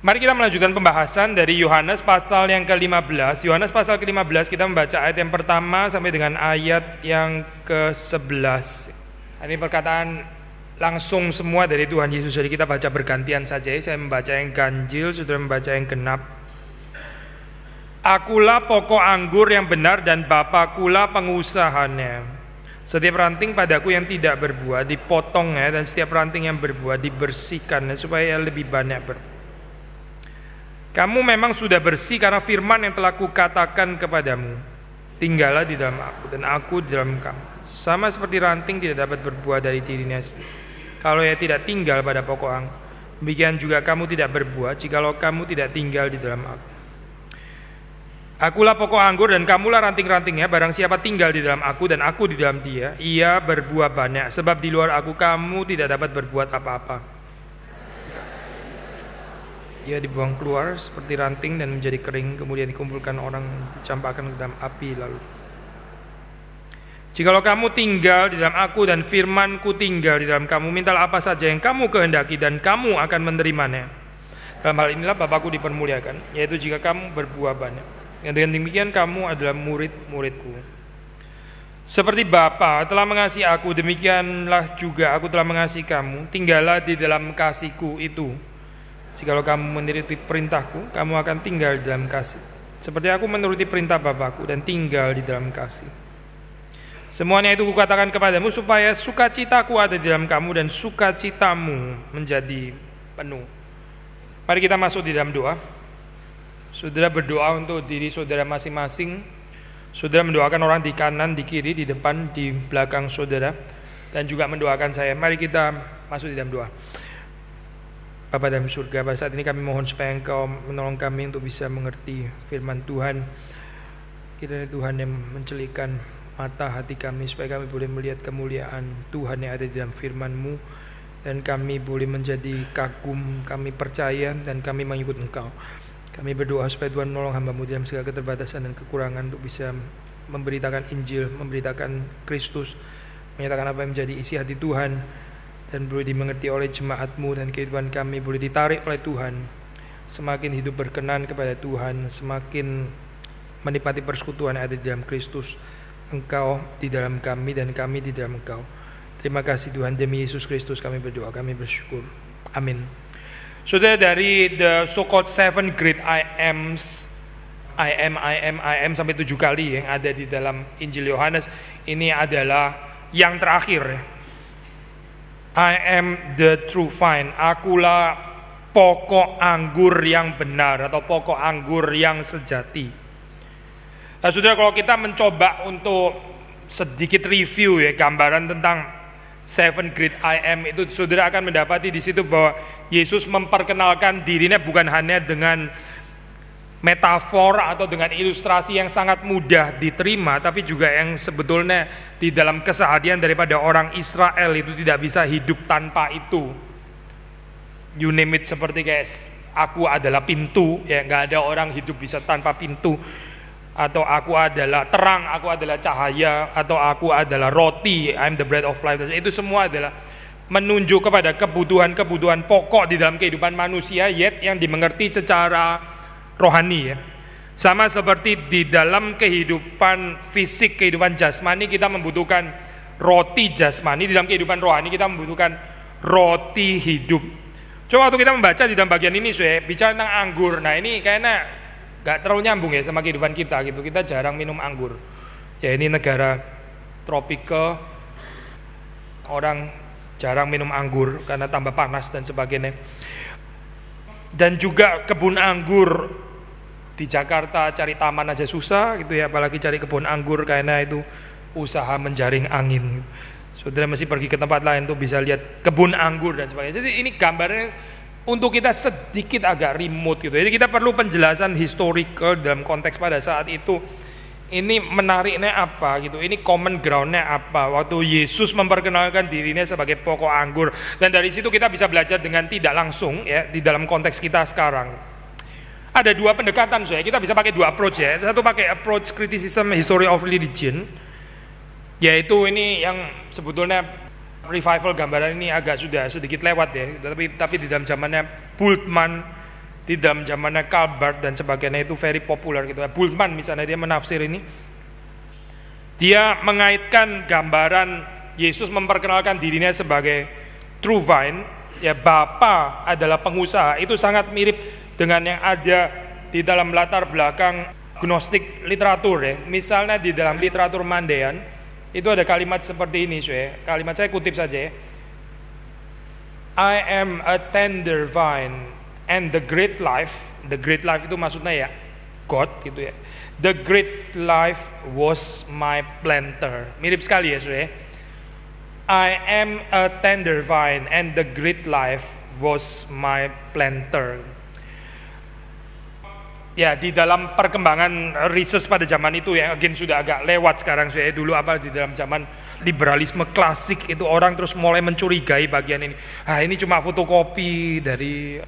Mari kita melanjutkan pembahasan dari Yohanes pasal yang ke-15. Yohanes pasal ke-15 kita membaca ayat yang pertama sampai dengan ayat yang ke-11. Ini perkataan langsung semua dari Tuhan Yesus. Jadi kita baca bergantian saja. Saya membaca yang ganjil, saudara membaca yang genap. Akulah pokok anggur yang benar dan Bapakulah pengusahanya. Setiap ranting padaku yang tidak berbuah dipotongnya, dan setiap ranting yang berbuah dibersihkan supaya lebih banyak berbuah. Kamu memang sudah bersih karena firman yang telah kukatakan kepadamu. Tinggallah di dalam aku dan aku di dalam kamu. Sama seperti ranting tidak dapat berbuah dari dirinya sendiri kalau ia tidak tinggal pada pokok anggur. Demikian juga kamu tidak berbuah jikalau kamu tidak tinggal di dalam aku. Akulah pokok anggur dan kamulah ranting-rantingnya. Barang siapa tinggal di dalam aku dan aku di dalam dia, ia berbuah banyak. Sebab di luar aku kamu tidak dapat berbuat apa-apa. Ia dibuang keluar seperti ranting dan menjadi kering, kemudian dikumpulkan orang, dicampakkan ke dalam api lalu. Jikalau kamu tinggal di dalam aku dan firmanku tinggal di dalam kamu, mintalah apa saja yang kamu kehendaki dan kamu akan menerimanya. Dalam hal inilah Bapakku dipermuliakan, yaitu jika kamu berbuah banyak. Dan dengan demikian kamu adalah murid-muridku. Seperti Bapa telah mengasihi aku, demikianlah juga aku telah mengasihi kamu. Tinggallah di dalam kasihku itu. Jikalau kamu menuruti perintahku, kamu akan tinggal di dalam kasih. Seperti aku menuruti perintah Bapakku dan tinggal di dalam kasih. Semuanya itu kukatakan kepadamu supaya sukacitaku ada di dalam kamu dan sukacitamu menjadi penuh. Mari kita masuk di dalam doa. Saudara berdoa untuk diri saudara masing-masing. Saudara mendoakan orang di kanan, di kiri, di depan, di belakang saudara, dan juga mendoakan saya. Mari kita masuk di dalam doa. Bapa dalam surga, pada saat ini kami mohon supaya Engkau menolong kami untuk bisa mengerti firman Tuhan. Kiranya Tuhan yang mencelikkan mata hati kami supaya kami boleh melihat kemuliaan Tuhan yang ada di dalam firman-Mu, dan kami boleh menjadi kagum, kami percaya dan kami mengikut Engkau. Kami berdoa supaya Tuhan menolong hamba-Mu dalam segala keterbatasan dan kekurangan untuk bisa memberitakan Injil, memberitakan Kristus, menyatakan apa yang menjadi isi hati Tuhan, dan boleh dimengerti oleh jemaat-Mu, dan kehidupan kami boleh ditarik oleh Tuhan. Semakin hidup berkenan kepada Tuhan, semakin menikmati persekutuan yang ada di dalam Kristus. Engkau di dalam kami dan kami di dalam Engkau. Terima kasih Tuhan, demi Yesus Kristus kami berdoa, kami bersyukur. Amin. Saudara, dari the so-called 7 great I am sampai 7 kali yang ada di dalam Injil Yohanes, ini adalah yang terakhir ya. I am the true vine. Akulah pokok anggur yang benar atau pokok anggur yang sejati. Nah, saudara, kalau kita mencoba untuk sedikit review ya gambaran tentang 7 great I am itu, saudara akan mendapati di situ bahwa Yesus memperkenalkan dirinya bukan hanya dengan metafor atau dengan ilustrasi yang sangat mudah diterima, tapi juga yang sebetulnya di dalam keseharian daripada orang Israel itu tidak bisa hidup tanpa itu. You name it, seperti kayak aku adalah pintu, ya nggak ada orang hidup bisa tanpa pintu. Atau aku adalah terang, aku adalah cahaya, atau aku adalah roti, I'm the bread of life. Itu semua adalah menunjuk kepada kebutuhan-kebutuhan pokok di dalam kehidupan manusia, yet yang dimengerti secara rohani ya. Sama seperti di dalam kehidupan fisik, kehidupan jasmani kita membutuhkan roti jasmani, di dalam kehidupan rohani kita membutuhkan roti hidup. Coba waktu kita membaca di dalam bagian ini saya bicara tentang anggur. Nah, ini kayaknya gak terlalu nyambung ya sama kehidupan kita gitu. Kita jarang minum anggur. Ya, ini negara tropical, orang jarang minum anggur karena tambah panas dan sebagainya. Dan juga kebun anggur di Jakarta cari taman aja susah gitu ya, apalagi cari kebun anggur karena itu usaha menjaring angin. Saudara mesti pergi ke tempat lain untuk bisa lihat kebun anggur dan sebagainya. Jadi ini gambarnya untuk kita sedikit agak remote gitu. Jadi kita perlu penjelasan historical dalam konteks pada saat itu. Ini menariknya apa gitu, ini common groundnya apa waktu Yesus memperkenalkan dirinya sebagai pokok anggur. Dan dari situ kita bisa belajar dengan tidak langsung ya di dalam konteks kita sekarang. Ada dua pendekatan saya, kita bisa pakai dua approach ya. Satu pakai approach criticism history of religion, yaitu ini yang sebetulnya revival gambaran ini agak sudah sedikit lewat ya, tapi di dalam zamannya Bultmann di dalam zamannya Karl Barth dan sebagainya itu very popular gitu. Bultmann misalnya dia menafsir ini, dia mengaitkan gambaran Yesus memperkenalkan dirinya sebagai true vine, ya Bapa adalah pengusaha, itu sangat mirip dengan yang ada di dalam latar belakang gnostik literatur ya. Misalnya di dalam literatur Mandean itu ada kalimat seperti ini, kalimat saya kutip saja ya. I am a tender vine and the great life itu maksudnya ya God gitu ya. The great life was my planter. Mirip sekali ya saudara. I am a tender vine and the great life was my planter. Ya di dalam perkembangan research pada zaman itu ya, again sudah agak lewat sekarang saya. Dulu apa di dalam zaman liberalisme klasik itu orang terus mulai mencurigai bagian ini. Ini cuma fotokopi dari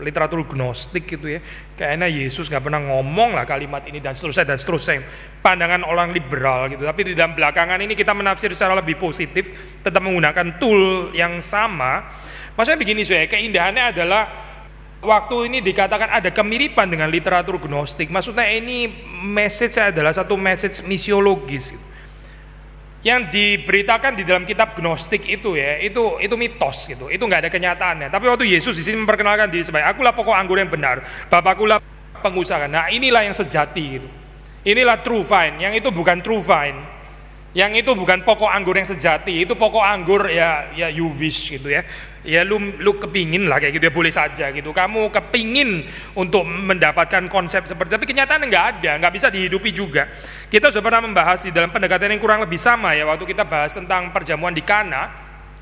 literatur gnostik gitu ya. Kayaknya Yesus nggak pernah ngomong lah kalimat ini dan seterusnya. Pandangan orang liberal gitu. Tapi di dalam belakangan ini kita menafsir secara lebih positif, tetap menggunakan tool yang sama. Maksudnya begini keindahannya adalah waktu ini dikatakan ada kemiripan dengan literatur gnostik. Maksudnya ini message adalah satu message misiologis gitu, yang diberitakan di dalam kitab gnostik itu ya, itu mitos gitu, itu nggak ada kenyataannya. Tapi waktu Yesus di sini memperkenalkan diri sebagai akulah pokok anggur yang benar, Bapakulah pengusaha. Nah inilah yang sejati gitu. Inilah true vine, yang itu bukan true vine. Yang itu bukan pokok anggur yang sejati, itu pokok anggur ya you wish gitu ya. Ya lu kepingin lah kayak gitu ya, boleh saja gitu. Kamu kepingin untuk mendapatkan konsep seperti, tapi kenyataannya nggak ada, nggak bisa dihidupi juga. Kita sudah pernah membahas di dalam pendekatan yang kurang lebih sama ya, waktu kita bahas tentang perjamuan di Kana,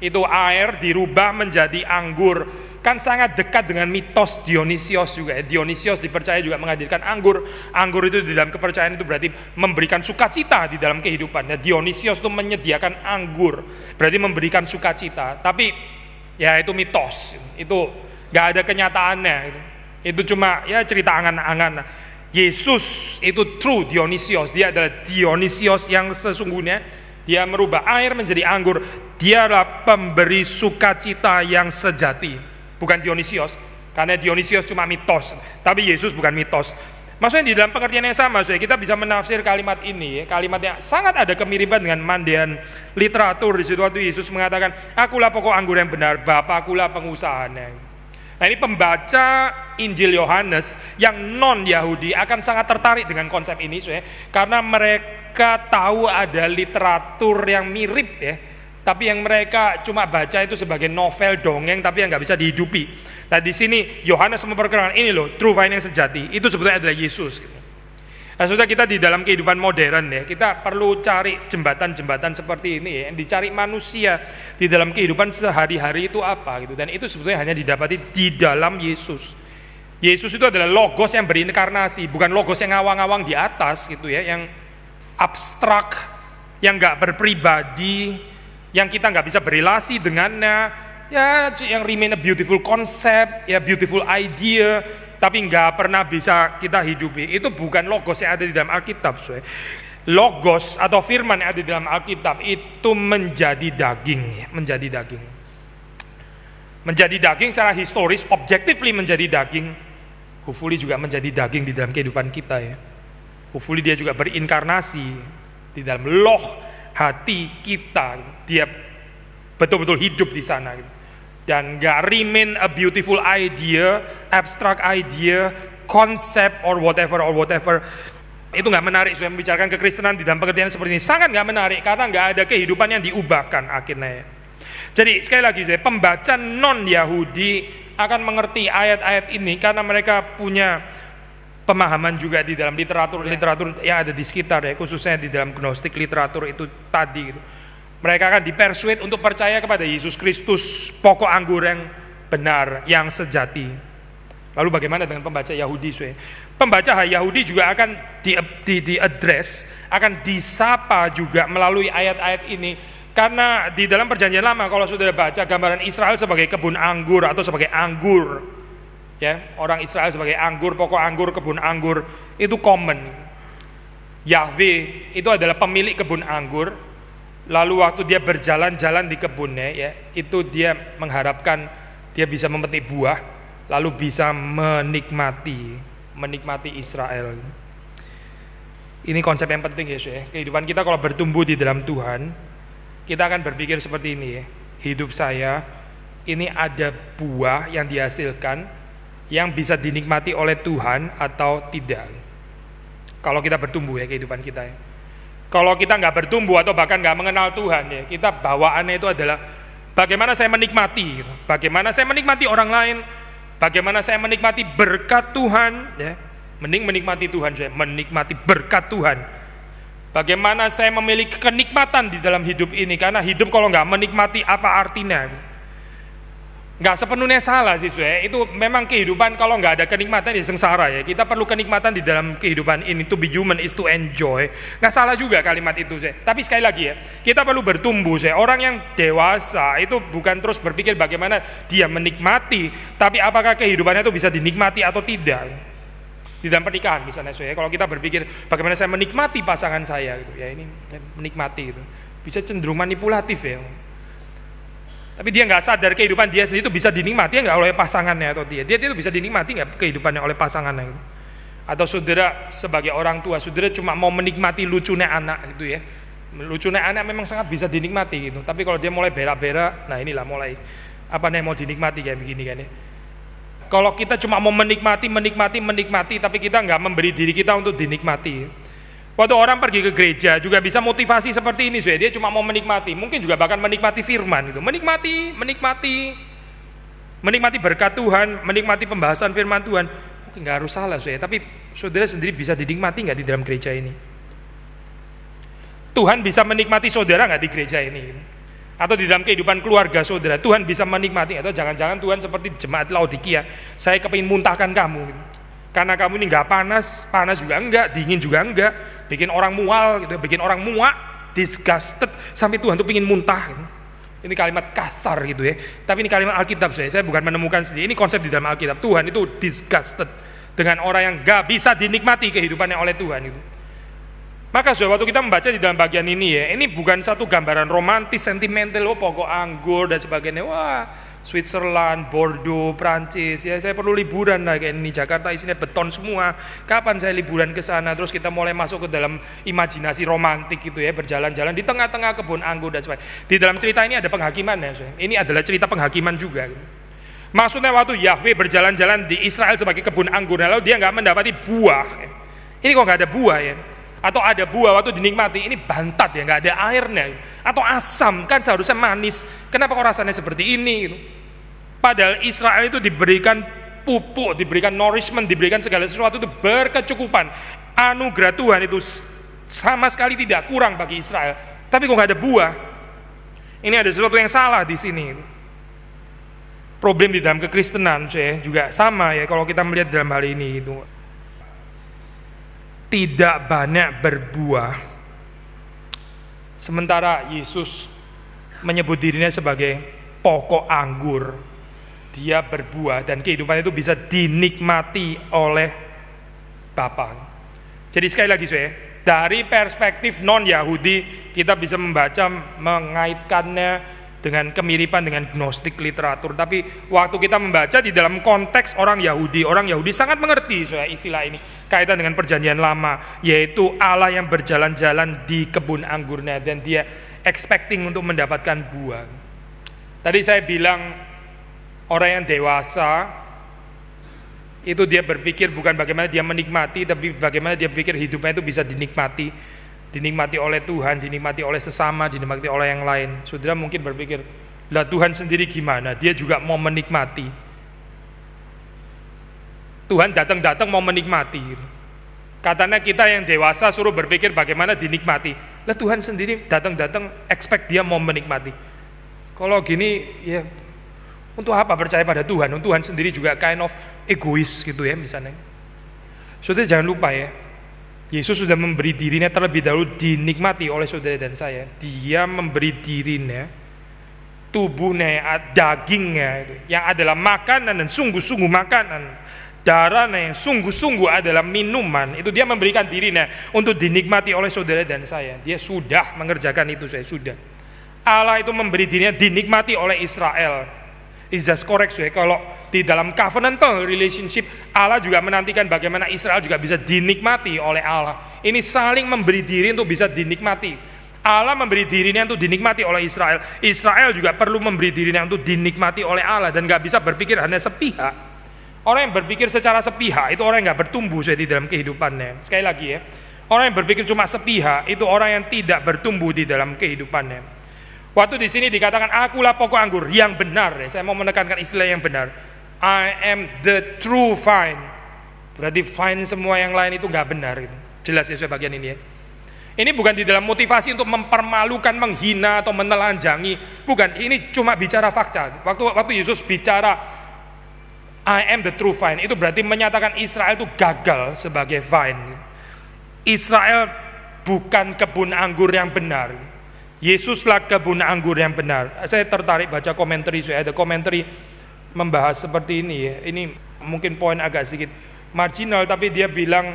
itu air dirubah menjadi anggur. Kan sangat dekat dengan mitos Dionysios juga ya. Dionysios dipercaya juga menghadirkan anggur. Anggur itu di dalam kepercayaan itu berarti memberikan sukacita di dalam kehidupan. Nah, Dionysios itu menyediakan anggur, berarti memberikan sukacita. Tapi ya itu mitos, itu nggak ada kenyataannya. Itu cuma ya cerita angan-angan. Yesus itu true Dionysios, dia adalah Dionysios yang sesungguhnya. Dia merubah air menjadi anggur. Dialah pemberi sukacita yang sejati. Bukan Dionysios, karena Dionysios cuma mitos, tapi Yesus bukan mitos. Maksudnya di dalam pengertian yang sama, kita bisa menafsir kalimat ini, kalimat yang sangat ada kemiripan dengan Mandean literatur. Di situ waktu Yesus mengatakan, akulah pokok anggur yang benar, Bapakulah pengusahanya. Nah ini pembaca Injil Yohanes yang non Yahudi akan sangat tertarik dengan konsep ini, karena mereka tahu ada literatur yang mirip ya. Tapi yang mereka cuma baca itu sebagai novel dongeng, tapi yang nggak bisa dihidupi. Nah di sini Yohanes memperkenalkan ini loh, true vine yang sejati. Itu sebetulnya adalah Yesus. Nah sudah kita di dalam kehidupan modern ya, kita perlu cari jembatan-jembatan seperti ini ya, yang dicari manusia di dalam kehidupan sehari-hari itu apa gitu. Dan itu sebetulnya hanya didapati di dalam Yesus. Yesus itu adalah logos yang berinkarnasi, bukan logos yang ngawang-ngawang di atas gitu ya, yang abstrak, yang nggak berpribadi, yang kita nggak bisa berelasi dengannya, ya yang remain a beautiful concept, ya beautiful idea, tapi nggak pernah bisa kita hidupi. Itu bukan logos yang ada di dalam Alkitab. Logos atau firman yang ada di dalam Alkitab itu menjadi daging, menjadi daging. Menjadi daging secara historis, objectively menjadi daging. Hopefully juga menjadi daging di dalam kehidupan kita ya. Hopefully dia juga berinkarnasi di dalam loh hati kita, dia betul-betul hidup di sana dan nggak remain a beautiful idea, abstract idea, concept or whatever. Itu nggak menarik. Saya membicarakan kekristenan di dalam pengertian seperti ini sangat nggak menarik karena nggak ada kehidupan yang diubahkan akhirnya. Jadi sekali lagi pembaca non Yahudi akan mengerti ayat-ayat ini karena mereka punya pemahaman juga di dalam literatur yang ada di sekitar ya, khususnya di dalam gnostik literatur itu tadi gitu. Mereka akan dipersuade untuk percaya kepada Yesus Kristus, pokok anggur yang benar, yang sejati. Lalu bagaimana dengan pembaca Yahudi? Pembaca Yahudi juga akan di-address, akan disapa juga melalui ayat-ayat ini. Karena di dalam perjanjian lama kalau sudah baca gambaran Israel sebagai kebun anggur atau sebagai anggur, ya, orang Israel sebagai anggur, pokok anggur, kebun anggur, itu common. Yahweh itu adalah pemilik kebun anggur. Lalu waktu dia berjalan-jalan di kebunnya ya, itu dia mengharapkan dia bisa memetik buah. lalu bisa menikmati Israel. Ini konsep yang penting ya, kehidupan kita kalau bertumbuh di dalam Tuhan, kita akan berpikir seperti ini ya. Hidup saya ini ada buah yang dihasilkan yang bisa dinikmati oleh Tuhan atau tidak. Kalau kita bertumbuh ya kehidupan kita ya. Kalau kita nggak bertumbuh atau bahkan nggak mengenal Tuhan ya, kita bawaannya itu adalah bagaimana saya menikmati, bagaimana saya menikmati orang lain, bagaimana saya menikmati berkat Tuhan ya. Mending menikmati Tuhan, saya menikmati berkat Tuhan. Bagaimana saya memiliki kenikmatan di dalam hidup ini, karena hidup kalau nggak menikmati apa artinya? Nggak sepenuhnya salah sih, itu memang kehidupan kalau nggak ada kenikmatan ya sengsara ya. Kita perlu kenikmatan di dalam kehidupan ini. To be human is to enjoy. Nggak salah juga kalimat itu, tapi sekali lagi ya, kita perlu bertumbuh. Orang yang dewasa itu bukan terus berpikir bagaimana dia menikmati, tapi apakah kehidupannya itu bisa dinikmati atau tidak. Di dalam pernikahan misalnya, kalau kita berpikir bagaimana saya menikmati pasangan saya, gitu ya, ini menikmati itu bisa cenderung manipulatif ya. Tapi dia nggak sadar kehidupan dia sendiri itu bisa dinikmati nggak oleh pasangannya, atau dia itu bisa dinikmati nggak kehidupannya oleh pasangannya. Atau saudara sebagai orang tua, saudara cuma mau menikmati lucunya anak gitu ya. Lucunya anak memang sangat bisa dinikmati gitu. Tapi kalau dia mulai berak-berak, nah inilah mulai apa nih mau dinikmati kayak begini kan ya. Kalau kita cuma mau menikmati, tapi kita nggak memberi diri kita untuk dinikmati. Waktu orang pergi ke gereja juga bisa motivasi seperti ini, dia cuma mau menikmati, mungkin juga bahkan menikmati firman itu, menikmati berkat Tuhan, menikmati pembahasan firman Tuhan. Mungkin nggak harus salah, tapi saudara sendiri bisa dinikmati nggak di dalam gereja ini? Tuhan bisa menikmati saudara nggak di gereja ini? Atau di dalam kehidupan keluarga saudara, Tuhan bisa menikmati? Atau jangan-jangan Tuhan seperti jemaat Laodikia, saya kepingin muntahkan kamu, karena kamu ini nggak panas juga enggak, dingin juga enggak, bikin orang mual gitu, bikin orang muak, disgusted, sampai Tuhan tuh pingin muntah gitu. Ini kalimat kasar gitu ya, tapi ini kalimat Alkitab, saya bukan menemukan sendiri, ini konsep di dalam Alkitab. Tuhan itu disgusted dengan orang yang nggak bisa dinikmati kehidupannya oleh Tuhan itu. Maka waktu kita membaca di dalam bagian ini ya, ini bukan satu gambaran romantis, sentimental, pokok anggur dan sebagainya. Wah, Switzerland, Bordeaux, Prancis, ya saya perlu liburan lah kayak ini. Jakarta isinya beton semua. Kapan saya liburan ke sana? Terus kita mulai masuk ke dalam imajinasi romantik gitu ya, berjalan-jalan di tengah-tengah kebun anggur dan sebagainya. Di dalam cerita ini ada penghakiman ya. Ini adalah cerita penghakiman juga. Maksudnya waktu Yahweh berjalan-jalan di Israel sebagai kebun anggur, lalu dia nggak mendapati buah. Ini kok nggak ada buah ya? Atau ada buah waktu dinikmati, ini bantat ya, nggak ada airnya. Atau asam, kan seharusnya manis. Kenapa kok rasanya seperti ini? Gitu. Padahal Israel itu diberikan pupuk, diberikan nourishment, diberikan segala sesuatu itu berkecukupan. Anugerah Tuhan itu sama sekali tidak kurang bagi Israel. Tapi kok nggak ada buah? Ini ada sesuatu yang salah di sini. Problem di dalam kekristenan juga sama ya, kalau kita melihat dalam hal ini itu. Tidak banyak berbuah, sementara Yesus menyebut dirinya sebagai pokok anggur. Dia berbuah dan kehidupan itu bisa dinikmati oleh Bapa. Jadi sekali lagi dari perspektif non-Yahudi kita bisa membaca, mengaitkannya dengan kemiripan dengan gnostik literatur. Tapi waktu kita membaca di dalam konteks orang Yahudi sangat mengerti istilah ini kaitan dengan perjanjian lama, yaitu Allah yang berjalan-jalan di kebun anggurnya dan dia expecting untuk mendapatkan buah. Tadi saya bilang orang yang dewasa itu dia berpikir bukan bagaimana dia menikmati, tapi bagaimana dia pikir hidupnya itu bisa dinikmati oleh Tuhan, dinikmati oleh sesama, dinikmati oleh yang lain. Saudara mungkin berpikir, lah Tuhan sendiri gimana? Dia juga mau menikmati. Tuhan datang-datang mau menikmati. Katanya kita yang dewasa suruh berpikir bagaimana dinikmati. Lah Tuhan sendiri datang-datang expect dia mau menikmati. Kalau gini ya untuk apa percaya pada Tuhan? Tuhan sendiri juga kind of egois gitu ya misalnya. Saudara jangan lupa ya, Yesus sudah memberi dirinya terlebih dahulu dinikmati oleh saudara dan saya. Dia memberi dirinya, tubuhnya, dagingnya yang adalah makanan dan sungguh-sungguh makanan, darahnya yang sungguh-sungguh adalah minuman. Itu dia memberikan dirinya untuk dinikmati oleh saudara dan saya. Dia sudah mengerjakan itu, saya sudah. Allah itu memberi dirinya dinikmati oleh Israel. It's just correct, kalau di dalam covenantal relationship Allah juga menantikan bagaimana Israel juga bisa dinikmati oleh Allah. Ini saling memberi diri untuk bisa dinikmati. Allah memberi dirinya untuk dinikmati oleh Israel. Israel juga perlu memberi dirinya untuk dinikmati oleh Allah, dan gak bisa berpikir hanya sepihak. Orang yang berpikir secara sepihak itu orang yang gak bertumbuh di dalam kehidupannya. Sekali lagi ya, orang yang berpikir cuma sepihak itu orang yang tidak bertumbuh di dalam kehidupannya. Waktu di sini dikatakan akulah pokok anggur yang benar, saya mau menekankan istilah yang benar. I am the true vine. Berarti vine semua yang lain itu gak benar. Jelas ya bagian ini ya. Ini bukan di dalam motivasi untuk mempermalukan, menghina atau menelanjangi. Bukan, ini cuma bicara fakta. Waktu Yesus bicara I am the true vine, itu berarti menyatakan Israel itu gagal sebagai vine. Israel bukan kebun anggur yang benar. Yesuslah kebun anggur yang benar. Saya tertarik baca komentari, ada komentari membahas seperti ini ya. Ini mungkin poin agak sedikit marginal, tapi dia bilang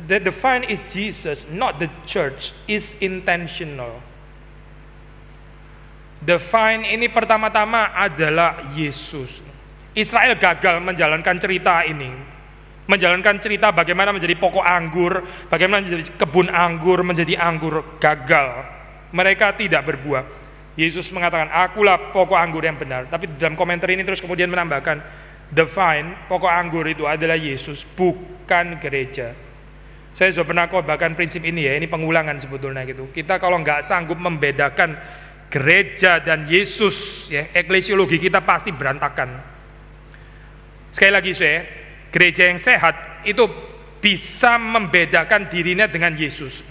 the vine is Jesus, not the church, is intentional. The vine ini pertama-tama adalah Yesus. Israel gagal menjalankan cerita ini, menjalankan cerita bagaimana menjadi pokok anggur, bagaimana menjadi kebun anggur, menjadi anggur, gagal. Mereka tidak berbuah. Yesus mengatakan, akulah pokok anggur yang benar. Tapi dalam komentar ini terus kemudian menambahkan, the vine, pokok anggur itu adalah Yesus, bukan gereja. Saya sudah pernah bahkan prinsip ini ya, ini pengulangan sebetulnya gitu. Kita kalau nggak sanggup membedakan gereja dan Yesus, ya, eklesiologi kita pasti berantakan. Sekali lagi gereja yang sehat itu bisa membedakan dirinya dengan Yesus.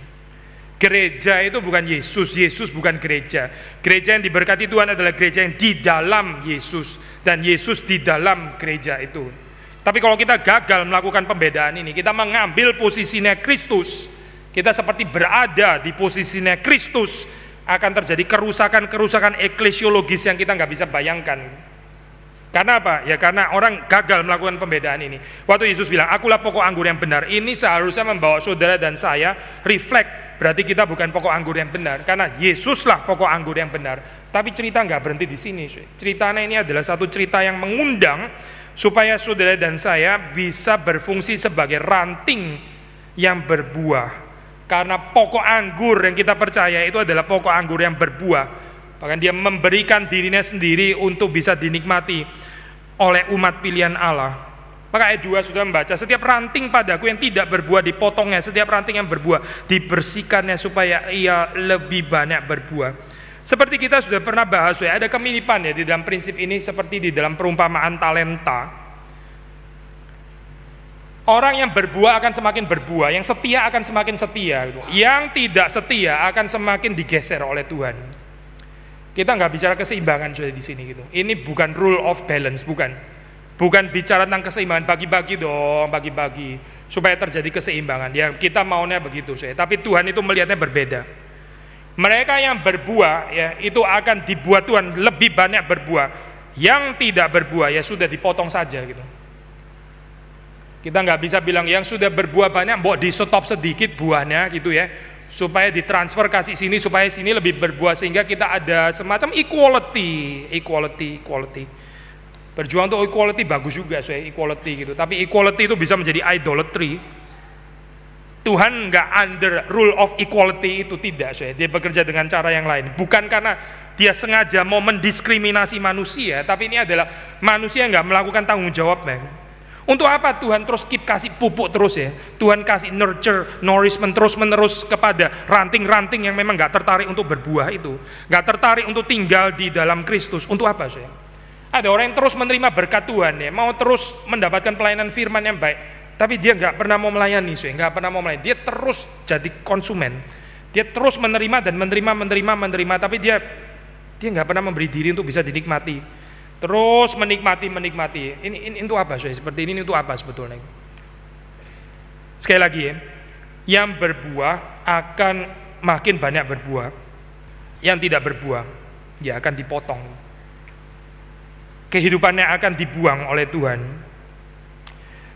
Gereja itu bukan Yesus, Yesus bukan gereja. Gereja yang diberkati Tuhan adalah gereja yang di dalam Yesus, dan Yesus di dalam gereja itu. Tapi kalau kita gagal melakukan pembedaan ini, kita mengambil posisinya Kristus, kita seperti berada di posisinya Kristus, akan terjadi kerusakan-kerusakan eklesiologis yang kita nggak bisa bayangkan. Karena apa? Ya karena orang gagal melakukan pembedaan ini. Waktu Yesus bilang, akulah pokok anggur yang benar, ini seharusnya membawa saudara dan saya reflect, berarti kita bukan pokok anggur yang benar, karena Yesuslah pokok anggur yang benar. Tapi cerita nggak berhenti di sini. Ceritanya ini adalah satu cerita yang mengundang supaya saudara dan saya bisa berfungsi sebagai ranting yang berbuah. Karena pokok anggur yang kita percaya itu adalah pokok anggur yang berbuah. Bahkan dia memberikan dirinya sendiri untuk bisa dinikmati oleh umat pilihan Allah. Maka ayat 2 sudah membaca, setiap ranting padaku yang tidak berbuah dipotongnya, setiap ranting yang berbuah dibersihkannya supaya ia lebih banyak berbuah. Seperti kita sudah pernah bahas, ada kemiripan ya di dalam prinsip ini seperti di dalam perumpamaan talenta. Orang yang berbuah akan semakin berbuah, yang setia akan semakin setia, yang tidak setia akan semakin digeser oleh Tuhan. Kita nggak bicara keseimbangan di sini gitu. Ini bukan rule of balance, bukan bicara tentang keseimbangan, bagi-bagi dong, bagi-bagi supaya terjadi keseimbangan. Ya kita maunya begitu, tapi Tuhan itu melihatnya berbeda. Mereka yang berbuah ya itu akan dibuat Tuhan lebih banyak berbuah. Yang tidak berbuah ya sudah dipotong saja gitu. Kita nggak bisa bilang yang sudah berbuah banyak mau di stop sedikit buahnya gitu ya, supaya ditransfer kasih sini supaya sini lebih berbuah, sehingga kita ada semacam equality. Berjuang untuk equality bagus juga equality gitu. Tapi equality itu bisa menjadi idolatry. Tuhan nggak under rule of equality itu, tidak. Dia bekerja dengan cara yang lain. Bukan karena dia sengaja mau mendiskriminasi manusia, tapi ini adalah manusia nggak melakukan tanggung jawabnya. Untuk apa Tuhan terus kasih pupuk terus ya? Tuhan kasih nourishment terus menerus kepada ranting-ranting yang memang nggak tertarik untuk berbuah itu, nggak tertarik untuk tinggal di dalam Kristus. Untuk apa Ada orang yang terus menerima berkat Tuhan ya, mau terus mendapatkan pelayanan firman yang baik. Tapi dia nggak pernah mau melayani, nggak pernah mau melayani. Dia terus jadi konsumen. Dia terus menerima dan menerima. Tapi dia nggak pernah memberi diri untuk bisa dinikmati. Terus menikmati. Ini untuk apa? Seperti ini untuk apa sebetulnya? Sekali lagi ya, yang berbuah akan makin banyak berbuah. Yang tidak berbuah, ya akan dipotong. Kehidupannya akan dibuang oleh Tuhan.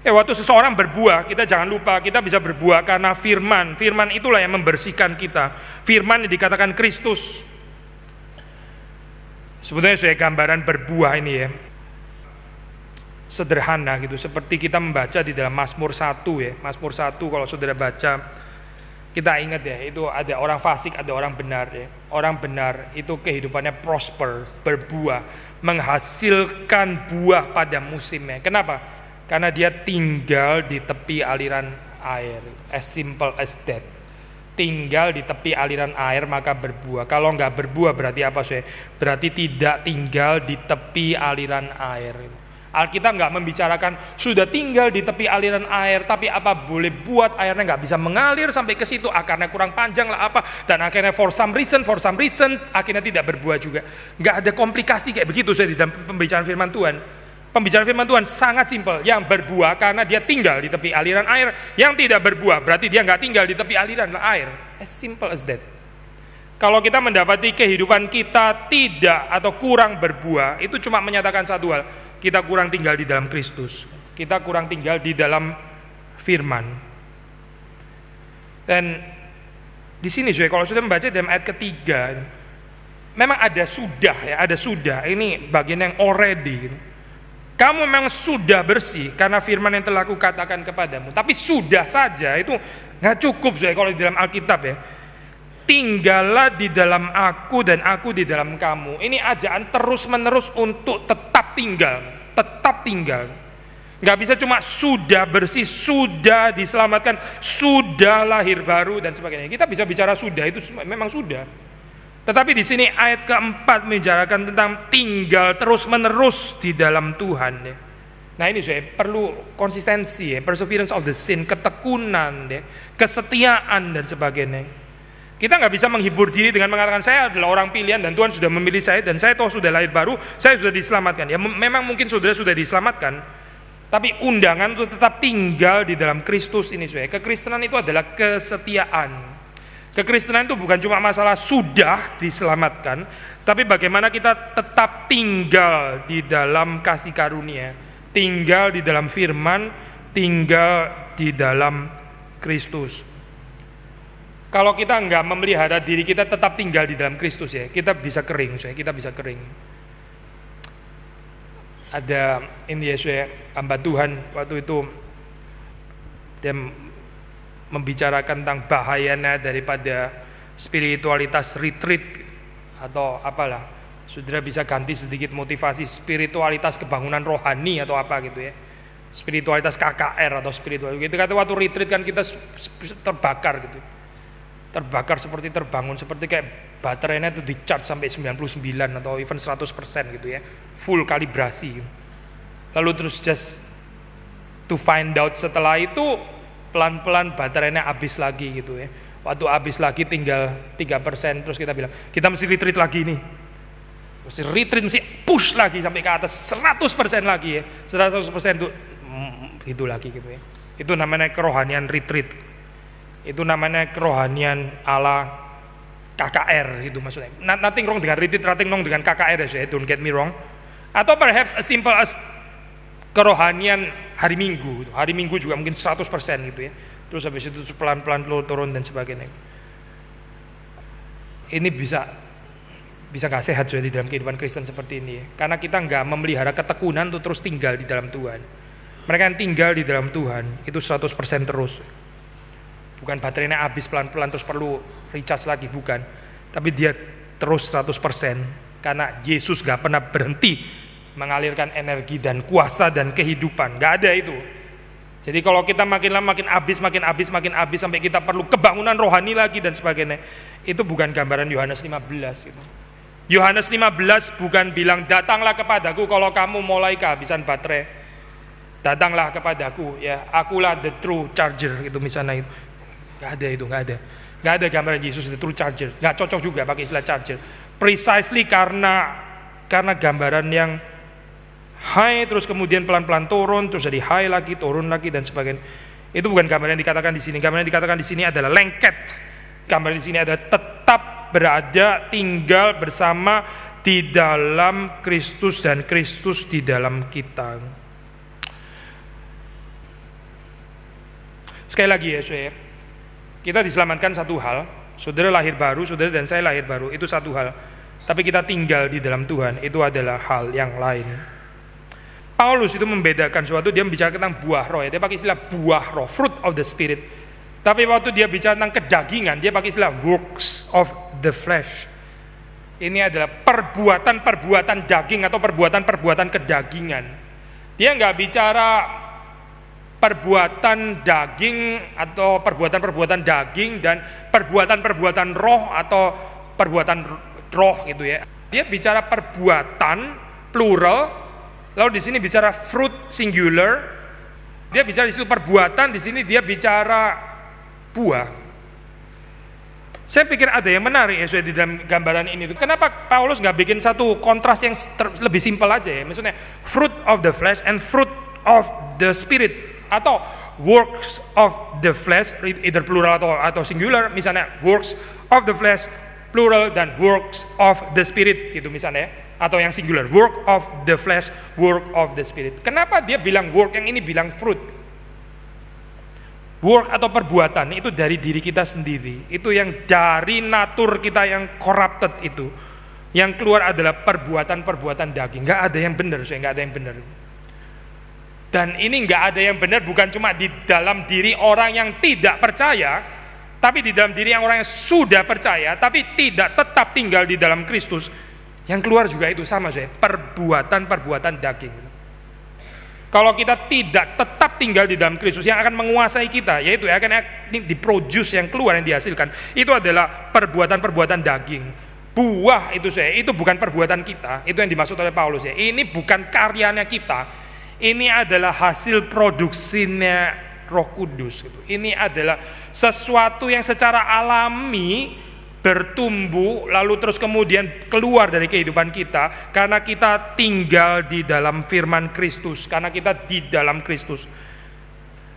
Waktu seseorang berbuah, kita jangan lupa kita bisa berbuah karena firman. Firman itulah yang membersihkan kita. Firman yang dikatakan Kristus. Sebetulnya saya gambaran berbuah ini ya, sederhana gitu, seperti kita membaca di dalam Mazmur 1 ya. Mazmur 1 kalau saudara baca, kita ingat ya, itu ada orang fasik, ada orang benar ya. Orang benar itu kehidupannya prosper, berbuah, menghasilkan buah pada musimnya. Kenapa? Karena dia tinggal di tepi aliran air. As simple as that. Tinggal di tepi aliran air maka berbuah. Kalau nggak berbuah berarti apa sih? Berarti tidak tinggal di tepi aliran air. Alkitab nggak membicarakan sudah tinggal di tepi aliran air, tapi apa boleh buat airnya nggak bisa mengalir sampai ke situ, akarnya kurang panjang lah apa, dan akhirnya for some reasons akhirnya tidak berbuah juga. Nggak ada komplikasi kayak begitu saya di dalam pembicaraan firman Tuhan. Pembicaraan firman Tuhan sangat simpel. Yang berbuah karena dia tinggal di tepi aliran air. Yang tidak berbuah berarti dia nggak tinggal di tepi aliran air. As simple as that. Kalau kita mendapati kehidupan kita tidak atau kurang berbuah, itu cuma menyatakan satu hal. Kita kurang tinggal di dalam Kristus. Kita kurang tinggal di dalam firman. Dan di sini kalau sudah membaca dalam ayat ketiga, memang ada sudah ya, ada sudah. Ini bagian yang already. Kamu memang sudah bersih karena firman yang telah kukatakan kepadamu. Tapi sudah saja itu nggak cukup kalau di dalam Alkitab ya. Tinggallah di dalam aku dan aku di dalam kamu. Ini ajaan terus menerus untuk tetap tinggal, tetap tinggal. Nggak bisa cuma sudah bersih, sudah diselamatkan, sudah lahir baru dan sebagainya. Kita bisa bicara sudah, itu memang sudah. Tetapi di sini ayat keempat membicarakan tentang tinggal terus menerus di dalam Tuhan ya. Nah ini saya perlu konsistensi ya, perseverance of the saint, ketekunan ya, kesetiaan dan sebagainya. Kita nggak bisa menghibur diri dengan mengatakan saya adalah orang pilihan dan Tuhan sudah memilih saya dan saya toh sudah lahir baru, saya sudah diselamatkan. Ya memang mungkin saudara sudah diselamatkan, tapi undangan untuk tetap tinggal di dalam Kristus ini saya. Kekristenan itu adalah kesetiaan. Kekristenan itu bukan cuma masalah sudah diselamatkan, tapi bagaimana kita tetap tinggal di dalam kasih karunia, tinggal di dalam firman, tinggal di dalam Kristus. Kalau kita enggak memelihara diri kita tetap tinggal di dalam Kristus ya, kita bisa kering, kita bisa kering. Ada ini ya, hamba Tuhan waktu itu dia membicarakan tentang bahayanya daripada spiritualitas retreat atau apalah. Saudara bisa ganti sedikit motivasi spiritualitas kebangunan rohani atau apa gitu ya. Spiritualitas KKR atau spiritual gitu. Kata waktu retreat kan kita terbakar gitu. Terbakar seperti terbangun, seperti kayak baterainya itu di-charge sampai 99 atau even 100% gitu ya. Full kalibrasi. Lalu terus just to find out setelah itu pelan-pelan baterainya habis lagi gitu ya. Waktu habis lagi tinggal 3%, terus kita bilang, kita mesti retreat lagi nih. Mesti retreat, mesti push lagi sampai ke atas 100% lagi ya. 100% itu lagi gitu ya. Itu namanya kerohanian retreat. Itu namanya kerohanian ala KKR gitu maksudnya. Nothing wrong dengan retreat, nothing wrong dengan KKR ya, don't get me wrong. Atau perhaps as simple as kerohanian hari Minggu. Hari Minggu juga mungkin 100% gitu ya. Terus habis itu pelan-pelan turun dan sebagainya. Ini bisa nggak sehat sudah di dalam kehidupan Kristen seperti ini ya. Karena kita nggak memelihara ketekunan untuk terus tinggal di dalam Tuhan. Mereka yang tinggal di dalam Tuhan itu 100% terus. Bukan baterainya habis pelan-pelan terus perlu recharge lagi, bukan. Tapi dia terus 100% karena Yesus nggak pernah berhenti mengalirkan energi dan kuasa dan kehidupan. Nggak ada itu. Jadi kalau kita makin lama makin habis sampai kita perlu kebangunan rohani lagi dan sebagainya, itu bukan gambaran Yohanes 15 gitu. Yohanes 15 bukan bilang datanglah kepadaku kalau kamu mulai kehabisan baterai. Datanglah kepadaku ya, akulah the true charger gitu misalnya itu. Nggak ada itu, nggak ada. Nggak ada gambaran Yesus the true charger. Nggak cocok juga pakai istilah charger. Precisely karena gambaran yang high terus kemudian pelan-pelan turun terus jadi high lagi, turun lagi dan sebagainya. Itu bukan gambaran yang dikatakan di sini. Gambaran yang dikatakan di sini adalah lengket. Gambaran di sini adalah tetap berada, tinggal bersama di dalam Kristus dan Kristus di dalam kita. Sekali lagi ya, saudara. Kita diselamatkan satu hal, saudara lahir baru, saudara dan saya lahir baru, itu satu hal. tapi kita tinggal di dalam Tuhan, itu adalah hal yang lain. Paulus itu membedakan suatu, dia bicara tentang buah roh ya, dia pakai istilah buah roh, fruit of the spirit. Tapi waktu dia bicara tentang kedagingan, dia pakai istilah works of the flesh. Ini adalah perbuatan-perbuatan daging atau perbuatan-perbuatan kedagingan. Dia nggak bicara perbuatan daging atau perbuatan-perbuatan daging dan perbuatan-perbuatan roh atau perbuatan roh gitu ya. Dia bicara perbuatan plural, lalu di sini bicara fruit singular. Dia bicara di situ perbuatan, di sini dia bicara buah. Saya pikir ada yang menarik ya di dalam gambaran ini. Kenapa Paulus nggak bikin satu kontras yang lebih simpel aja ya? Maksudnya fruit of the flesh and fruit of the spirit, atau works of the flesh, either plural atau singular. Misalnya works of the flesh plural dan works of the spirit gitu misalnya ya. Atau yang singular, work of the flesh, work of the spirit. Kenapa dia bilang work, yang ini bilang fruit? Work atau perbuatan itu dari diri kita sendiri. Itu yang dari natur kita yang corrupted itu. Yang keluar adalah perbuatan-perbuatan daging. Gak ada yang benar, gak ada yang benar. Dan ini nggak ada yang benar bukan cuma di dalam diri orang yang tidak percaya, tapi di dalam diri orang yang sudah percaya, tapi tidak tetap tinggal di dalam Kristus. Yang keluar juga itu sama saja, perbuatan-perbuatan daging. Kalau kita tidak tetap tinggal di dalam Kristus, yang akan menguasai kita, yaitu akan diproduce, yang keluar, yang dihasilkan, itu adalah perbuatan-perbuatan daging. Buah itu itu bukan perbuatan kita, itu yang dimaksud oleh Paulus ya. Ini bukan karyanya kita. Ini adalah hasil produksinya Roh Kudus. Ini adalah sesuatu yang secara alami bertumbuh, lalu terus kemudian keluar dari kehidupan kita, karena kita tinggal di dalam firman Kristus, karena kita di dalam Kristus.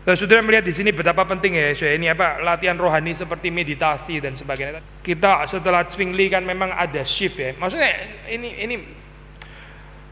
Saudara melihat di sini betapa penting ya, ini latihan rohani seperti meditasi dan sebagainya. Kita setelah Zwingli kan memang ada shift ya. Maksudnya ini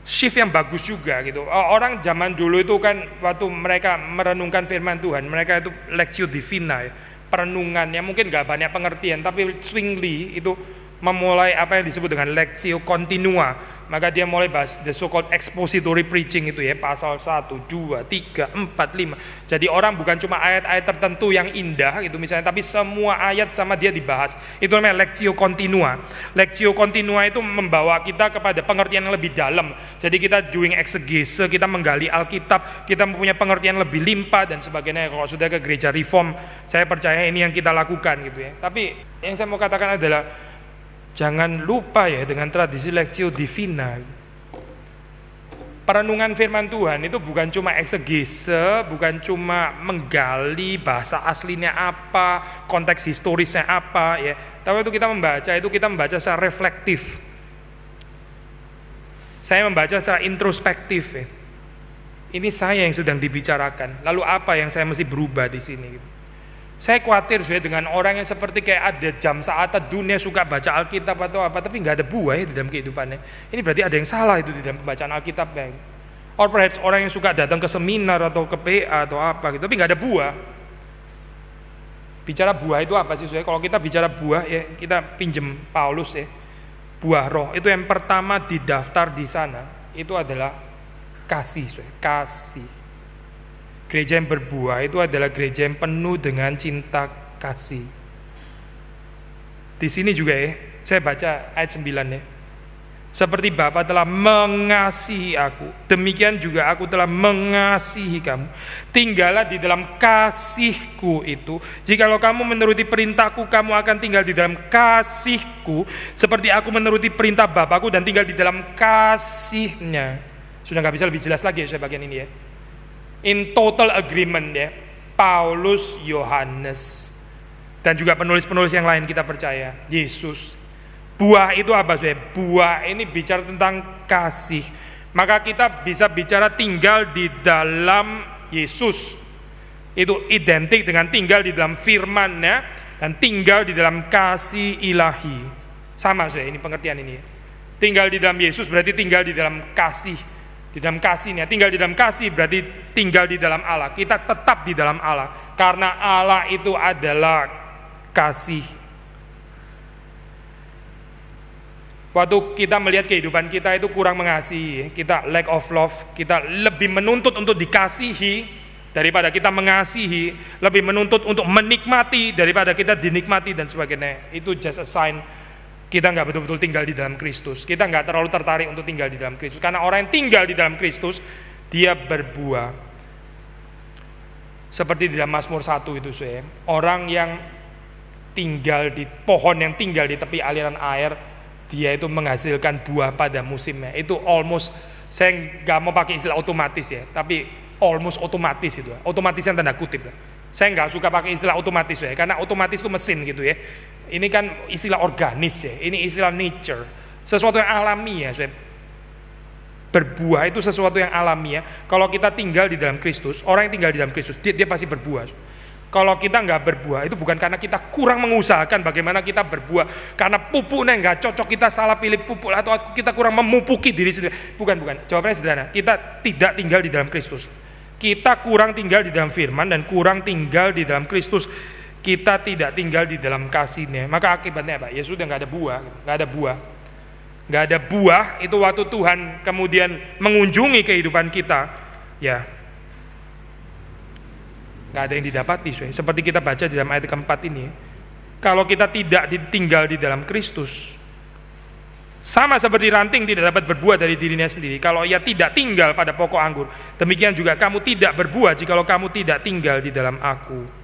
shift yang bagus juga gitu. Orang zaman dulu itu kan waktu mereka merenungkan firman Tuhan, mereka itu lectio divina ya, perenungannya mungkin gak banyak pengertian, tapi Zwingli itu memulai apa yang disebut dengan lectio continua. Maka dia mulai bahas the so-called expository preaching itu ya, pasal 1, 2, 3, 4, 5. Jadi orang bukan cuma ayat-ayat tertentu yang indah gitu misalnya, tapi semua ayat sama dia dibahas. Itu namanya lectio continua. Lectio continua itu membawa kita kepada pengertian yang lebih dalam. Jadi kita doing exegese, kita menggali Alkitab, kita mempunyai pengertian lebih limpah dan sebagainya. Kalau sudah ke gereja reform, saya percaya ini yang kita lakukan gitu ya. Tapi yang saya mau katakan adalah jangan lupa ya dengan tradisi lectio divina. Perenungan firman Tuhan itu bukan cuma eksegese, bukan cuma menggali bahasa aslinya apa, konteks historisnya apa ya. Tapi itu kita membaca secara reflektif. Saya membaca secara introspektif ya. Ini saya yang sedang dibicarakan. Lalu apa yang saya mesti berubah di sini gitu. Saya khawatir dengan orang yang seperti kayak ada jam saat dunia suka baca Alkitab atau apa, tapi nggak ada buah ya di dalam kehidupannya. Ini berarti ada yang salah itu di dalam pembacaan Alkitabnya. Or perhaps orang yang suka datang ke seminar atau ke PA atau apa gitu, tapi nggak ada buah. Bicara buah itu apa sih? Kalau kita bicara buah ya kita pinjem Paulus ya. Buah roh itu yang pertama didaftar di sana itu adalah kasih, kasih. Gereja yang berbuah itu adalah gereja yang penuh dengan cinta kasih. Di sini juga ya, saya baca ayat 9 ya. Seperti Bapa telah mengasihi aku, demikian juga aku telah mengasihi kamu. Tinggallah di dalam kasihku itu. Jikalau kamu menuruti perintahku, kamu akan tinggal di dalam kasihku, seperti aku menuruti perintah Bapakku dan tinggal di dalam kasihnya. Sudah gak bisa lebih jelas lagi ya saya bagian ini ya. In total agreement ya, Paulus, Yohanes, dan juga penulis-penulis yang lain kita percaya, Yesus. Buah itu apa sih? Buah ini bicara tentang kasih. Maka kita bisa bicara tinggal di dalam Yesus. Itu identik dengan tinggal di dalam firman-Nya dan tinggal di dalam kasih ilahi. Sama sih ini pengertian ini. Tinggal di dalam Yesus berarti tinggal di dalam kasih. Di dalam kasihnya, tinggal di dalam kasih berarti tinggal di dalam Allah. Kita tetap di dalam Allah karena Allah itu adalah kasih. Waktu kita melihat kehidupan kita itu kurang mengasihi, kita lack of love, kita lebih menuntut untuk dikasihi daripada kita mengasihi, lebih menuntut untuk menikmati daripada kita dinikmati dan sebagainya. Itu just a sign kita nggak betul-betul tinggal di dalam Kristus. Kita nggak terlalu tertarik untuk tinggal di dalam Kristus. Karena orang yang tinggal di dalam Kristus, dia berbuah. Seperti di dalam Mazmur 1 itu, saya. Orang yang tinggal di pohon yang tinggal di tepi aliran air, dia itu menghasilkan buah pada musimnya. Itu almost, saya nggak mau pakai istilah otomatis ya, tapi almost otomatis itu. Otomatis yang tanda kutip. Saya nggak suka pakai istilah otomatis ya, karena otomatis itu mesin gitu ya. Ini kan istilah organis ya, ini istilah nature, sesuatu yang alami ya. Berbuah itu sesuatu yang alami ya. Kalau kita tinggal di dalam Kristus, orang yang tinggal di dalam Kristus, dia pasti berbuah. Kalau kita nggak berbuah, itu bukan karena kita kurang mengusahakan bagaimana kita berbuah, karena pupuknya nggak cocok, kita salah pilih pupuk, atau kita kurang memupuki diri sendiri. Bukan. Jawabannya sederhana, kita tidak tinggal di dalam Kristus. Kita kurang tinggal di dalam firman dan kurang tinggal di dalam Kristus. Kita tidak tinggal di dalam kasih-Nya. Maka akibatnya apa? Ya sudah, nggak ada buah, nggak ada buah. Nggak ada buah itu waktu Tuhan kemudian mengunjungi kehidupan kita, ya nggak ada yang didapati. Seperti kita baca di dalam ayat keempat ini, kalau kita tidak tinggal di dalam Kristus, sama seperti ranting tidak dapat berbuah dari dirinya sendiri kalau ia tidak tinggal pada pokok anggur, demikian juga kamu tidak berbuah jikalau kamu tidak tinggal di dalam aku.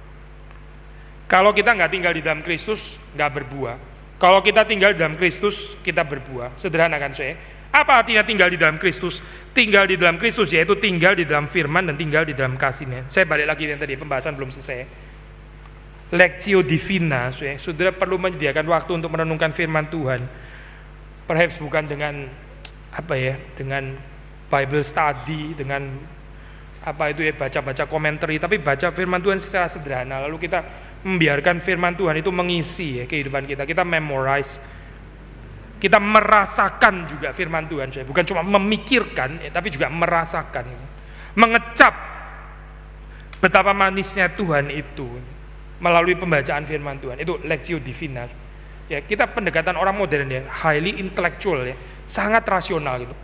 Kalau kita nggak tinggal di dalam Kristus, nggak berbuah. Kalau kita tinggal di dalam Kristus, kita berbuah. Sederhana kan saya? Apa artinya tinggal di dalam Kristus? Tinggal di dalam Kristus yaitu tinggal di dalam firman dan tinggal di dalam kasih-Nya. Saya balik lagi yang tadi, pembahasan belum selesai. Lectio Divina, saudara perlu menyediakan waktu untuk merenungkan firman Tuhan. Perhaps bukan dengan dengan Bible study, dengan baca-baca komentari, tapi baca firman Tuhan secara sederhana. Lalu kita membiarkan firman Tuhan itu mengisi kehidupan kita. Kita memorize, kita merasakan juga firman Tuhan. Bukan cuma memikirkan, tapi juga merasakan, mengecap betapa manisnya Tuhan itu melalui pembacaan firman Tuhan. Itu Lectio Divina. Ya, kita pendekatan orang modern ya, highly intellectual ya, sangat rasional gitu.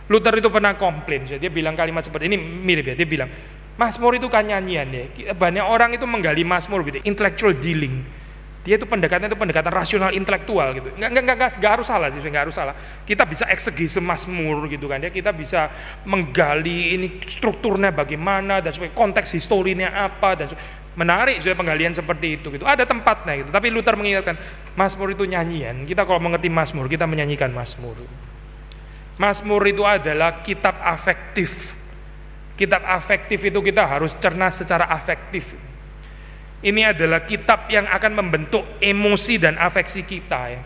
Luther itu pernah komplain, dia bilang kalimat seperti ini, mirip ya, dia bilang Mazmur itu kan nyanyian ya. Banyak orang itu menggali Mazmur gitu, intellectual dealing. Dia itu pendekatan rasional intelektual gitu. Enggak harus salah sih, enggak harus salah. Kita bisa eksegese Mazmur gitu kan ya. Kita bisa menggali ini strukturnya bagaimana dan konteks historinya apa dan menarik juga penggalian seperti itu gitu. Ada tempatnya gitu. Tapi Luther mengingatkan, Mazmur itu nyanyian. Kita kalau mengerti Mazmur, kita menyanyikan Mazmur. Mazmur itu adalah kitab afektif. Kitab afektif itu kita harus cerna secara afektif. Ini adalah kitab yang akan membentuk emosi dan afeksi kita ya.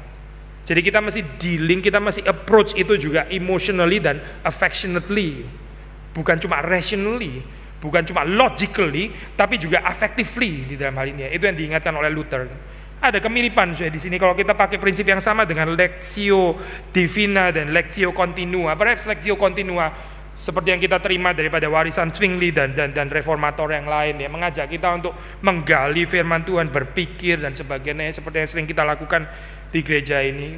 Jadi kita mesti dealing, kita mesti approach itu juga emotionally dan affectionately. Bukan cuma rationally, bukan cuma logically, tapi juga affectively di dalam hal ini. Itu yang diingatkan oleh Luther. Ada kemiripan di sini kalau kita pakai prinsip yang sama dengan Lectio Divina dan Lectio Continua. Perhaps Lectio Continua seperti yang kita terima daripada warisan Zwingli dan reformator yang lain ya, mengajak kita untuk menggali firman Tuhan, berpikir dan sebagainya, seperti yang sering kita lakukan di gereja ini.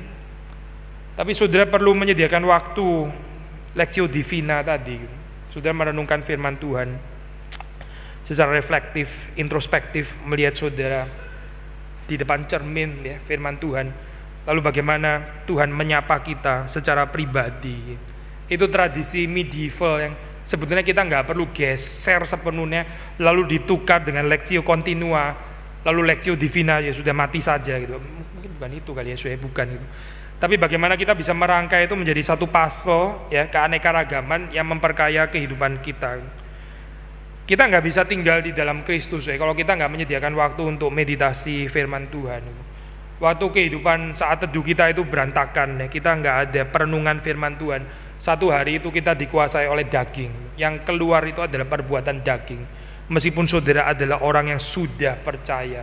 Tapi saudara perlu menyediakan waktu Lectio Divina tadi. Saudara merenungkan firman Tuhan secara reflektif, introspektif, melihat saudara di depan cermin ya, firman Tuhan. Lalu bagaimana Tuhan menyapa kita secara pribadi. Itu tradisi medieval yang sebetulnya kita nggak perlu geser sepenuhnya lalu ditukar dengan Lectio Continua, lalu Lectio Divina ya sudah mati saja gitu. Mungkin bukan itu kali ya, bukan gitu. Tapi bagaimana kita bisa merangkai itu menjadi satu puzzle ya, keanekaragaman yang memperkaya kehidupan kita. Kita nggak bisa tinggal di dalam Kristus ya kalau kita nggak menyediakan waktu untuk meditasi firman Tuhan. Waktu kehidupan saat teduh kita itu berantakan ya, kita nggak ada perenungan firman Tuhan. Satu hari itu kita dikuasai oleh daging, yang keluar itu adalah perbuatan daging. Meskipun saudara adalah orang yang sudah percaya,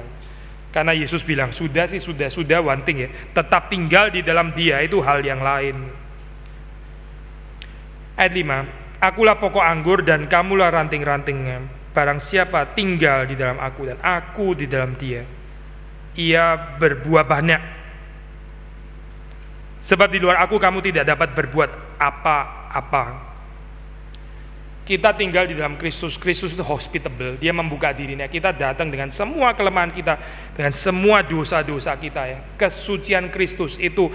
karena Yesus bilang sudah one thing ya, tetap tinggal di dalam Dia itu hal yang lain. Ayat 5, akulah pokok anggur dan kamulah ranting-rantingnya. Barang siapa tinggal di dalam aku dan aku di dalam dia, ia berbuah banyak. Sebab di luar aku kamu tidak dapat berbuat apa-apa. Kita tinggal di dalam Kristus. Kristus itu hospitable, dia membuka dirinya. Kita datang dengan semua kelemahan kita, dengan semua dosa-dosa kita ya. Kesucian Kristus itu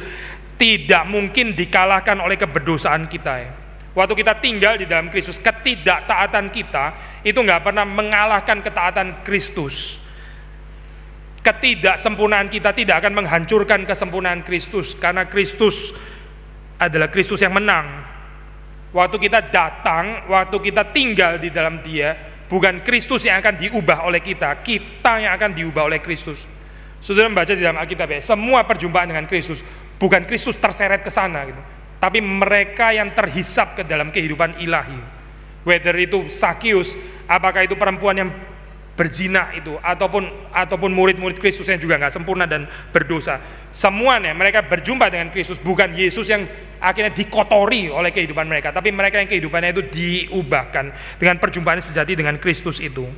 tidak mungkin dikalahkan oleh keberdosaan kita ya. Waktu kita tinggal di dalam Kristus, ketidaktaatan kita itu nggak pernah mengalahkan ketaatan Kristus. Ketidaksempurnaan kita tidak akan menghancurkan kesempurnaan Kristus, karena Kristus adalah Kristus yang menang. Waktu kita datang, waktu kita tinggal di dalam Dia, bukan Kristus yang akan diubah oleh kita yang akan diubah oleh Kristus. Saudara membaca di dalam Alkitab ya, semua perjumpaan dengan Kristus, bukan Kristus terseret ke sana gitu, tapi mereka yang terhisap ke dalam kehidupan ilahi. Whether itu Sakius, apakah itu perempuan yang berzina itu, ataupun murid-murid Kristus yang juga nggak sempurna dan berdosa, semuanya mereka berjumpa dengan Kristus. Bukan Yesus yang akhirnya dikotori oleh kehidupan mereka, tapi mereka yang kehidupannya itu diubahkan dengan perjumpaan sejati dengan Kristus itu.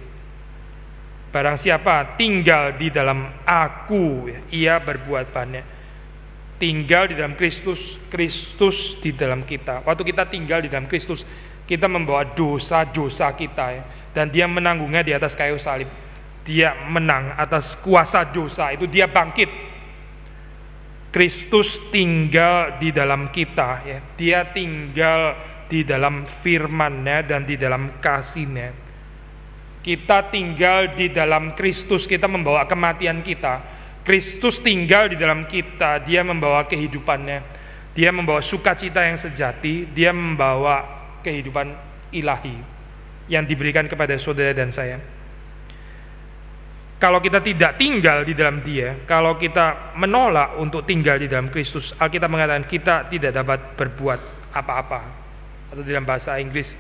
Barang siapa tinggal di dalam aku, ia berbuat banyak. Tinggal di dalam Kristus, Kristus di dalam kita. Waktu kita tinggal di dalam Kristus, kita membawa dosa-dosa kita ya, dan dia menanggungnya di atas kayu salib. Dia menang atas kuasa dosa itu, dia bangkit. Kristus tinggal di dalam kita ya. Dia tinggal di dalam firman-Nya dan di dalam kasih-Nya. Kita tinggal di dalam Kristus, kita membawa kematian kita. Kristus tinggal di dalam kita, dia membawa kehidupannya. Dia membawa sukacita yang sejati, dia membawa kehidupan ilahi yang diberikan kepada saudara dan saya. Kalau kita tidak tinggal di dalam Dia, kalau kita menolak untuk tinggal di dalam Kristus, Alkitab mengatakan kita tidak dapat berbuat apa-apa. Atau dalam bahasa Inggris,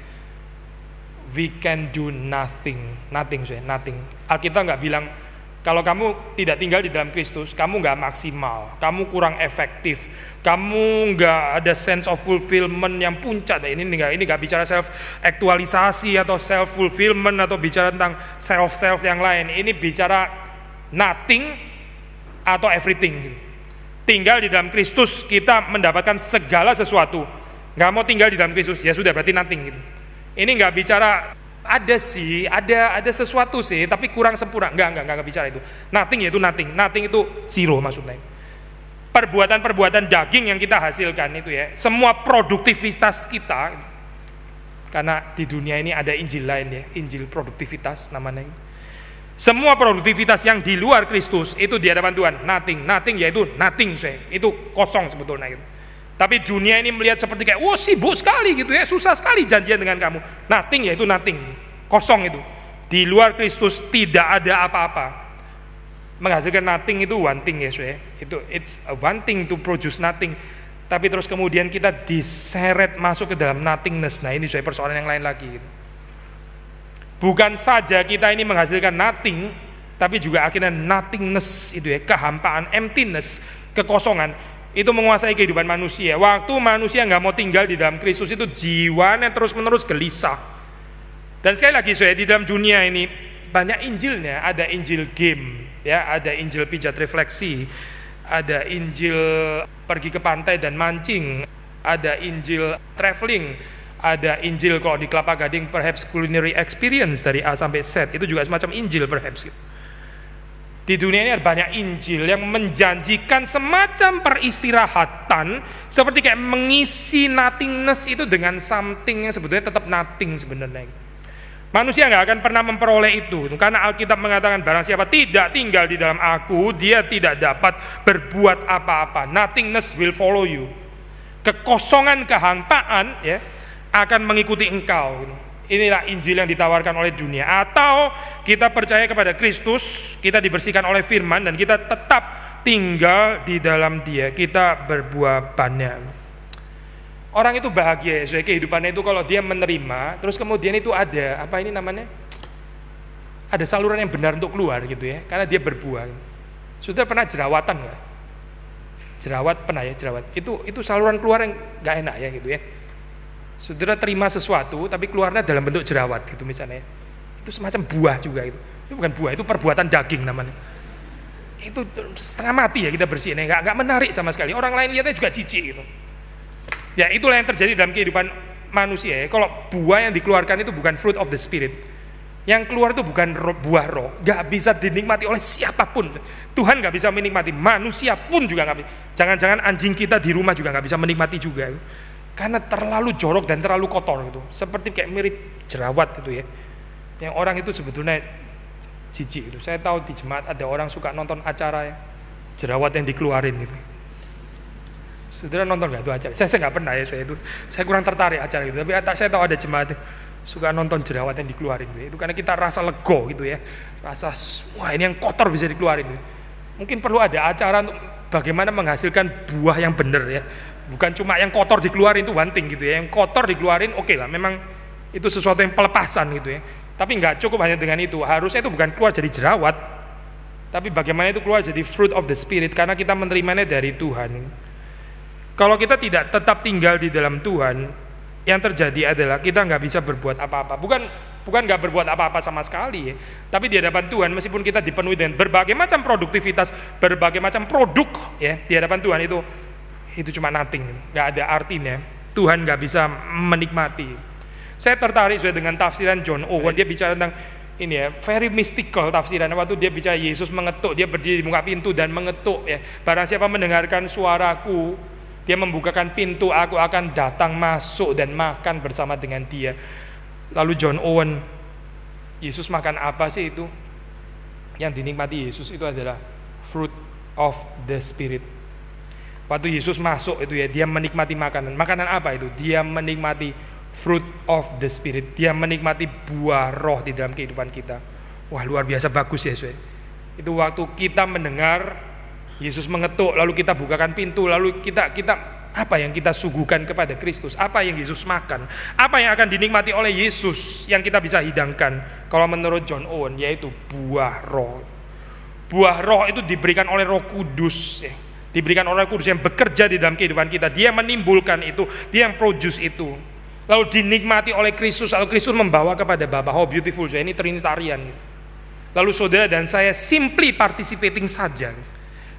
we can do nothing. Nothing. Alkitab nggak bilang kalau kamu tidak tinggal di dalam Kristus, kamu nggak maksimal, kamu kurang efektif, kamu nggak ada sense of fulfillment yang puncak. Ini nggak bicara self aktualisasi atau self fulfillment atau bicara tentang self yang lain. Ini bicara nothing atau everything. Tinggal di dalam Kristus, kita mendapatkan segala sesuatu. Nggak mau tinggal di dalam Kristus, ya sudah berarti nothing. Ini nggak bicara ada sesuatu sih, tapi kurang sempurna. Enggak bicara itu. Nothing itu zero maksudnya. Perbuatan daging yang kita hasilkan itu ya, semua produktivitas kita, karena di dunia ini ada Injil lain ya, Injil produktivitas namanya. Semua produktivitas yang di luar Kristus itu di hadapan Tuhan nothing yaitu nothing saya, itu kosong sebetulnya gitu. Tapi dunia ini melihat seperti kayak, wah sibuk sekali gitu ya, susah sekali janjian dengan kamu. Nothing yaitu nothing, kosong itu. Di luar Kristus tidak ada apa-apa. Menghasilkan nothing itu one thing ya, it's a one thing to produce nothing. Tapi terus kemudian kita diseret masuk ke dalam nothingness. Nah ini persoalan yang lain lagi. Bukan saja kita ini menghasilkan nothing, tapi juga akhirnya nothingness itu ya, kehampaan, emptiness, kekosongan. Itu menguasai kehidupan manusia. Waktu manusia nggak mau tinggal di dalam Kristus, itu jiwanya terus-menerus gelisah. Dan sekali lagi di dalam dunia ini banyak Injilnya. Ada Injil game, ya, ada Injil pijat refleksi, ada Injil pergi ke pantai dan mancing, ada Injil traveling, ada Injil kalau di Kelapa Gading perhaps culinary experience dari A sampai Z. Itu juga semacam Injil perhaps. Di dunia ini ada banyak Injil yang menjanjikan semacam peristirahatan, seperti kayak mengisi nothingness itu dengan something yang sebetulnya tetap nothing sebenarnya. Manusia nggak akan pernah memperoleh itu, karena Alkitab mengatakan barang siapa tidak tinggal di dalam aku, dia tidak dapat berbuat apa-apa. Nothingness will follow you. Kekosongan, kehampaan ya akan mengikuti engkau. Inilah Injil yang ditawarkan oleh dunia. Atau kita percaya kepada Kristus, kita dibersihkan oleh firman, dan kita tetap tinggal di dalam Dia, kita berbuah banyak. Orang itu bahagia ya, kehidupannya itu kalau dia menerima, terus kemudian itu ada apa ini namanya, ada saluran yang benar untuk keluar gitu ya, karena dia berbuah. Sudah pernah jerawatan nggak? Jerawat pernah ya, jerawat. Itu saluran keluar yang nggak enak ya gitu ya. Saudara terima sesuatu tapi keluarnya dalam bentuk jerawat gitu misalnya. Itu semacam buah juga itu. Itu bukan buah, itu perbuatan daging namanya. itu setengah mati ya kita bersihin, nggak menarik sama sekali. Orang lain lihatnya juga jijik gitu. Ya itulah yang terjadi dalam kehidupan manusia ya. Kalau buah yang dikeluarkan itu bukan fruit of the spirit, yang keluar itu bukan buah roh, nggak bisa dinikmati oleh siapapun. Tuhan nggak bisa menikmati, manusia pun juga nggak bisa. Jangan-jangan anjing kita di rumah juga nggak bisa menikmati juga, karena terlalu jorok dan terlalu kotor gitu. Seperti kayak mirip jerawat gitu ya. Yang orang itu sebetulnya jijik itu. Saya tahu di jemaat ada orang suka nonton acara ya, jerawat yang dikeluarin gitu. Saudara nonton nggak itu acara? Saya nggak pernah ya, saya kurang tertarik acara itu. Tapi saya tahu ada jemaat suka nonton jerawat yang dikeluarin gitu. Itu karena kita rasa lego gitu ya, rasa wah ini yang kotor bisa dikeluarin gitu. Mungkin perlu ada acara untuk bagaimana menghasilkan buah yang benar ya, bukan cuma yang kotor dikeluarin itu one thing gitu ya. Yang kotor dikeluarin oke lah, memang itu sesuatu yang pelepasan gitu ya. Tapi nggak cukup hanya dengan itu, harusnya itu bukan keluar jadi jerawat, tapi bagaimana itu keluar jadi fruit of the spirit, karena kita menerimanya dari Tuhan. Kalau kita tidak tetap tinggal di dalam Tuhan, yang terjadi adalah kita nggak bisa berbuat apa-apa. Bukan nggak berbuat apa-apa sama sekali ya, tapi di hadapan Tuhan meskipun kita dipenuhi dengan berbagai macam produktivitas, berbagai macam produk ya, di hadapan Tuhan itu cuma nothing, nggak ada artinya. Tuhan nggak bisa menikmati. Saya tertarik sudah dengan tafsiran John Owen. Dia bicara tentang ini ya, very mystical tafsiran. Waktu dia bicara Yesus mengetuk, dia berdiri di muka pintu dan mengetuk ya. Barang siapa mendengarkan suaraku, dia membukakan pintu, aku akan datang masuk dan makan bersama dengan dia. Lalu John Owen, Yesus makan apa sih itu? Yang dinikmati Yesus itu adalah fruit of the spirit. Waktu Yesus masuk itu ya, dia menikmati makanan. Makanan apa itu? Dia menikmati fruit of the spirit. Dia menikmati buah roh di dalam kehidupan kita. Wah, luar biasa bagus ya, saudara. Itu waktu kita mendengar Yesus mengetuk, lalu kita bukakan pintu, lalu kita apa yang kita suguhkan kepada Kristus, apa yang Yesus makan, apa yang akan dinikmati oleh Yesus yang kita bisa hidangkan. Kalau menurut John Owen, yaitu buah roh. Buah roh itu diberikan oleh Roh Kudus ya. Diberikan oleh Roh Kudus yang bekerja di dalam kehidupan kita. Dia menimbulkan itu, dia yang produce itu. Lalu dinikmati oleh Kristus, atau Kristus membawa kepada Bapa. How beautiful, ini Trinitarian. Lalu saudara dan saya simply participating saja.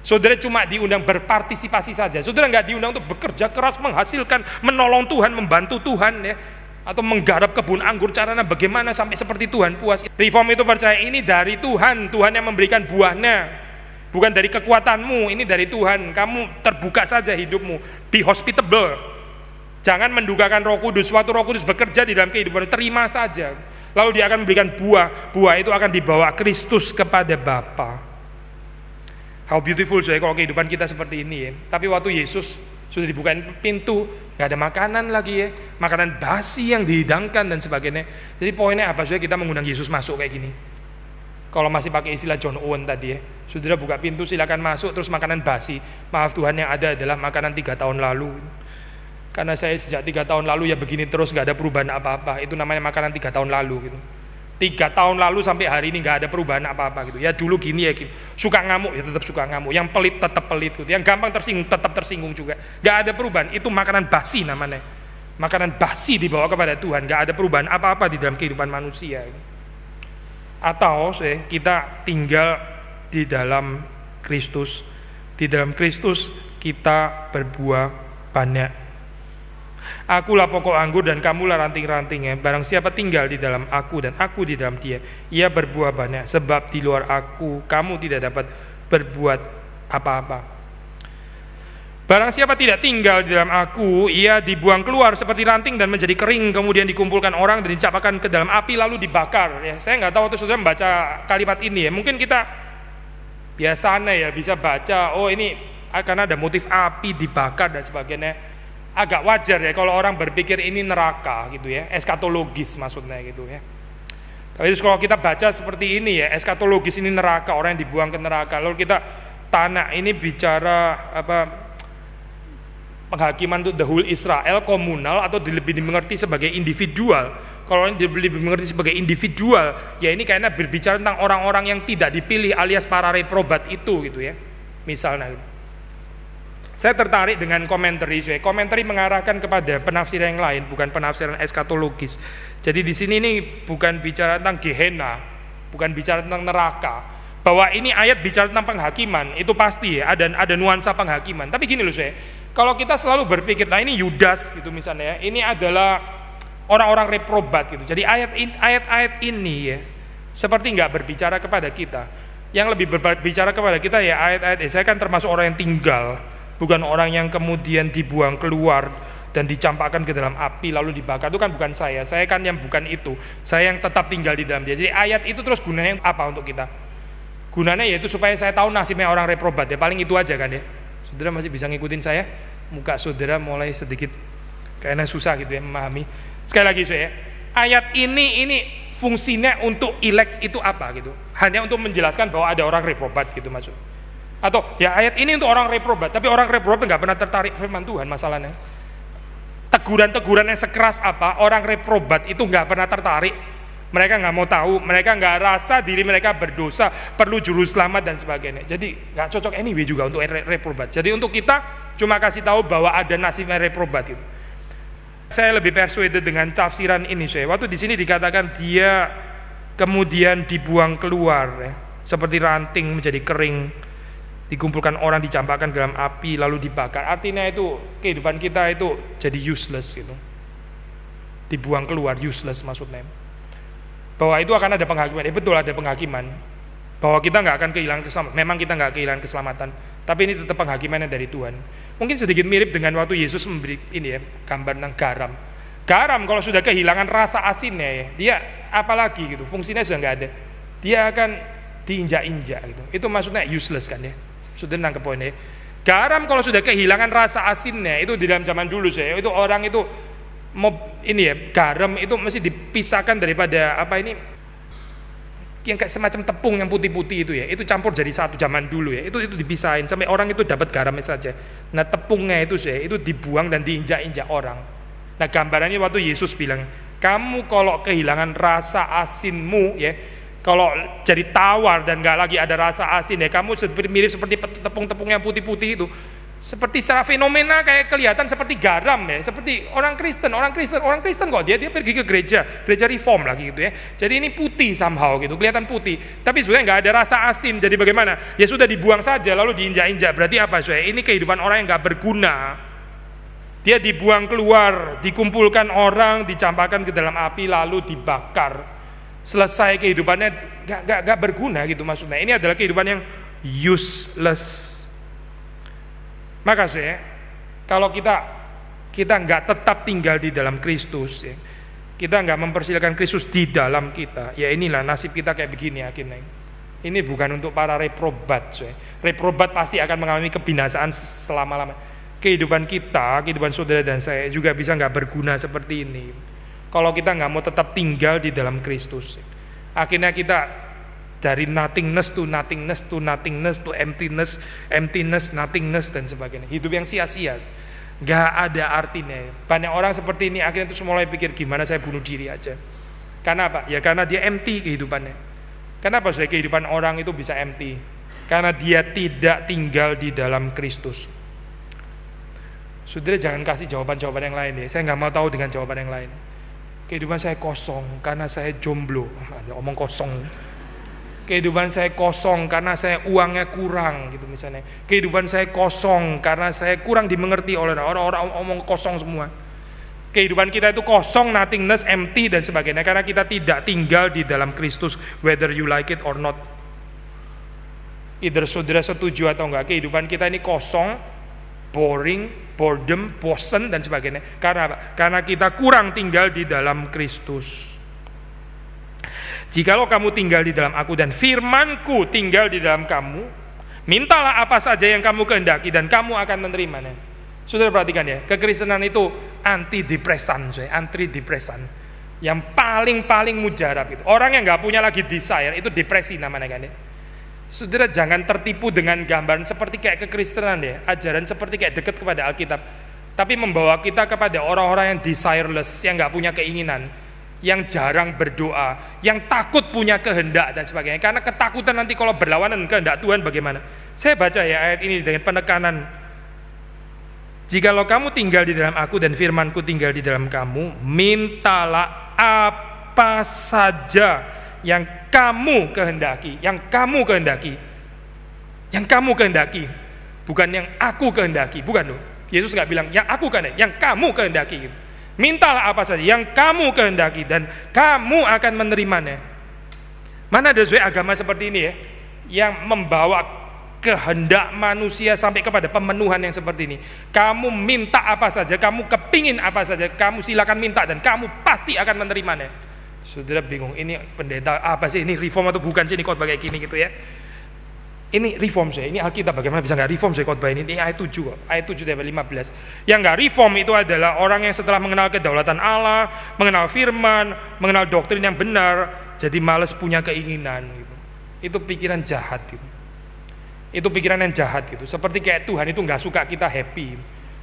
Saudara cuma diundang berpartisipasi saja. Saudara nggak diundang untuk bekerja keras, menghasilkan, menolong Tuhan, membantu Tuhan ya, atau menggarap kebun anggur. Caranya bagaimana sampai seperti Tuhan puas. Reform itu percaya ini dari Tuhan, Tuhan yang memberikan buahnya, bukan dari kekuatanmu. Ini dari Tuhan. Kamu terbuka saja hidupmu, be hospitable. Jangan mendugakan Roh Kudus. Waktu Roh Kudus bekerja di dalam kehidupan, terima saja. Lalu dia akan memberikan buah. Buah itu akan dibawa Kristus kepada Bapa. How beautiful saya kalau kehidupan kita seperti ini ya. Tapi waktu Yesus sudah dibukain pintu, nggak ada makanan lagi ya, makanan basi yang dihidangkan dan sebagainya. Jadi poinnya apa? Saudara, kita mengundang Yesus masuk kayak gini. Kalau masih pakai istilah John Owen tadi ya, saudara buka pintu silakan masuk, terus makanan basi. Maaf Tuhan, yang ada adalah makanan 3 tahun lalu. Karena saya sejak 3 tahun lalu ya begini terus, nggak ada perubahan apa-apa. Itu namanya makanan 3 tahun lalu gitu. 3 tahun lalu sampai hari ini nggak ada perubahan apa-apa gitu. Ya dulu gini ya gitu. Suka ngamuk ya tetap suka ngamuk. Yang pelit tetap pelit gitu. Yang gampang tersinggung tetap tersinggung juga. Nggak ada perubahan. Itu makanan basi namanya. Makanan basi dibawa kepada Tuhan. Nggak ada perubahan apa-apa di dalam kehidupan manusia. Atau kita tinggal di dalam Kristus. Di dalam Kristus kita berbuah banyak. Akulah pokok anggur dan kamulah ranting-rantingnya. Barang siapa tinggal di dalam aku dan aku di dalam dia, ia berbuah banyak. Sebab di luar aku kamu tidak dapat berbuat apa-apa. Barang siapa tidak tinggal di dalam aku, ia dibuang keluar seperti ranting dan menjadi kering, kemudian dikumpulkan orang dan dicampakkan ke dalam api lalu dibakar. Ya, saya nggak tahu waktu saudara membaca kalimat ini ya. Mungkin kita biasanya ya bisa baca, oh ini karena ada motif api dibakar dan sebagainya. Agak wajar ya kalau orang berpikir ini neraka gitu ya, eskatologis maksudnya gitu ya. Tapi kalau kita baca seperti ini ya, eskatologis ini neraka, orang yang dibuang ke neraka. Lalu kita tanah ini bicara apa, penghakiman untuk the whole Israel, komunal atau lebih dimengerti sebagai individual. Kalau ini lebih dimengerti sebagai individual, ya ini kayaknya berbicara tentang orang-orang yang tidak dipilih alias para reprobat itu gitu ya. Misalnya saya tertarik dengan komentari. Komentari mengarahkan kepada penafsiran yang lain, bukan penafsiran eskatologis. Jadi di sini ini bukan bicara tentang Gehenna, bukan bicara tentang neraka. bahwa ini ayat bicara tentang penghakiman, itu pasti ya, ada nuansa penghakiman. Tapi gini loh saya, kalau kita selalu berpikir, nah ini Yudas itu misalnya, ini adalah orang-orang reprobat gitu. Jadi ayat-ayat ini ya, seperti nggak berbicara kepada kita. Yang lebih berbicara kepada kita ya ayat-ayat ini. Saya kan termasuk orang yang tinggal, bukan orang yang kemudian dibuang keluar dan dicampakkan ke dalam api lalu dibakar. Itu kan bukan saya kan yang bukan itu. Saya yang tetap tinggal di dalam dia. Jadi ayat itu terus gunanya apa untuk kita? Gunanya yaitu supaya saya tahu nasibnya orang reprobat ya, paling itu aja kan ya. Saudara masih bisa ngikutin saya? Muka saudara mulai sedikit kayaknya susah gitu ya memahami. Sekali lagi saya, ayat ini fungsinya untuk elect itu apa gitu? Hanya untuk menjelaskan bahwa ada orang reprobat gitu maksud. Atau ya ayat ini untuk orang reprobat, tapi orang reprobat nggak pernah tertarik firman Tuhan masalahnya. Teguran-teguran yang sekeras apa, orang reprobat itu nggak pernah tertarik. Mereka nggak mau tahu, mereka nggak rasa diri mereka berdosa, perlu juru selamat dan sebagainya. Jadi nggak cocok anyway juga untuk reprobat. Jadi untuk kita cuma kasih tahu bahwa ada nasibnya reprobat itu. Saya lebih persuaded dengan tafsiran ini saya. Waktu di sini dikatakan dia kemudian dibuang keluar ya, seperti ranting menjadi kering, dikumpulkan orang, dicampakkan dalam api lalu dibakar. Artinya itu kehidupan kita itu jadi useless gitu. Dibuang keluar, useless maksudnya. Bahwa itu akan ada penghakiman, betul ada penghakiman, bahwa kita nggak akan kehilangan keselamatan. Memang kita nggak kehilangan keselamatan, tapi ini tetap penghakiman yang dari Tuhan. Mungkin sedikit mirip dengan waktu Yesus memberi ini ya, gambar tentang garam. Garam kalau sudah kehilangan rasa asinnya ya, dia apalagi gitu, fungsinya sudah nggak ada, dia akan diinjak-injak gitu. Itu maksudnya useless kan ya. Sudah nangkep poinnya. Garam kalau sudah kehilangan rasa asinnya, itu di dalam zaman dulu saya, itu orang itu ini ya, garam itu mesti dipisahkan daripada apa ini yang kayak semacam tepung yang putih-putih itu ya, itu campur jadi satu zaman dulu ya, itu dipisahin sampai orang itu dapat garamnya saja. Nah tepungnya itu saya itu dibuang dan diinjak-injak orang. Nah gambarannya waktu Yesus bilang, kamu kalau kehilangan rasa asinmu ya, kalau jadi tawar dan nggak lagi ada rasa asin ya, kamu mirip seperti tepung-tepung yang putih-putih itu. Seperti secara fenomena kayak kelihatan seperti garam ya, seperti orang Kristen kok dia pergi ke gereja reform lagi gitu ya. Jadi ini putih somehow gitu, kelihatan putih, tapi sebenarnya nggak ada rasa asin. Jadi bagaimana? Ya sudah dibuang saja lalu diinjak-injak. Berarti apa saya? Ini kehidupan orang yang nggak berguna. Dia dibuang keluar, dikumpulkan orang, dicampakkan ke dalam api lalu dibakar. Selesai kehidupannya nggak berguna gitu maksudnya. Ini adalah kehidupan yang useless. Maka saya, kalau kita nggak tetap tinggal di dalam Kristus, ya, kita nggak mempersilakan Kristus di dalam kita, ya inilah nasib kita kayak begini akhirnya. Ini bukan untuk para reprobat. Saya. Reprobat pasti akan mengalami kebinasaan selama-lama. Kehidupan kita, kehidupan saudara dan saya juga bisa nggak berguna seperti ini. Kalau kita nggak mau tetap tinggal di dalam Kristus, akhirnya kita dari nothingness to nothingness to nothingness to emptiness, nothingness dan sebagainya. Hidup yang sia-sia, nggak ada artinya. Banyak orang seperti ini akhirnya terus mulai pikir gimana saya bunuh diri aja. Karena apa? Ya karena dia empty kehidupannya. Kenapa saya kehidupan orang itu bisa empty? Karena dia tidak tinggal di dalam Kristus. Saudara jangan kasih jawaban-jawaban yang lain ya. Saya nggak mau tahu dengan jawaban yang lain. Kehidupan saya kosong karena saya jomblo. Omong kosong. Kehidupan saya kosong karena saya uangnya kurang gitu misalnya. Kehidupan saya kosong karena saya kurang dimengerti oleh orang-orang, omong kosong semua. Kehidupan kita itu kosong, nothingness, empty dan sebagainya karena kita tidak tinggal di dalam Kristus, whether you like it or not. Either saudara setuju atau enggak, kehidupan kita ini kosong, boring, boredom, bosen dan sebagainya. Karena apa? Karena kita kurang tinggal di dalam Kristus. Jikalau kamu tinggal di dalam aku dan firmanku tinggal di dalam kamu, mintalah apa saja yang kamu kehendaki dan kamu akan menerimanya. Saudara perhatikan ya, kekristenan itu antidepresan, antidepresan. Yang paling mujarab itu. Orang yang nggak punya lagi desire itu depresi namanya kan ya. Saudara jangan tertipu dengan gambaran seperti kayak kekristenan ya, ajaran seperti kayak dekat kepada Alkitab, tapi membawa kita kepada orang-orang yang desireless, yang nggak punya keinginan, yang jarang berdoa, yang takut punya kehendak dan sebagainya. Karena ketakutan nanti kalau berlawanan dengan kehendak Tuhan bagaimana? Saya baca ya ayat ini dengan penekanan. Jikalau kamu tinggal di dalam aku dan firmanku tinggal di dalam kamu, mintalah apa saja yang kamu kehendaki, bukan yang aku kehendaki, bukan loh. Yesus nggak bilang yang aku kehendaki, yang kamu kehendaki. Mintalah apa saja yang kamu kehendaki dan kamu akan menerimanya. Mana ada agama seperti ini ya, yang membawa kehendak manusia sampai kepada pemenuhan yang seperti ini. Kamu minta apa saja, kamu kepingin apa saja, kamu silakan minta dan kamu pasti akan menerimanya. Saudara bingung, ini pendeta apa sih, ini reform atau bukan sih, ini khotbah kayak gini gitu ya. Ini reform saya, ini Alkitab, bagaimana bisa nggak reform saya khotbah ini ayat 7 kok, ayat 7 dari 15. Yang nggak reform itu adalah orang yang setelah mengenal kedaulatan Allah, mengenal firman, mengenal doktrin yang benar, jadi malas punya keinginan gitu. Itu pikiran jahat gitu. Itu pikiran yang jahat gitu. Seperti kayak Tuhan itu nggak suka kita happy,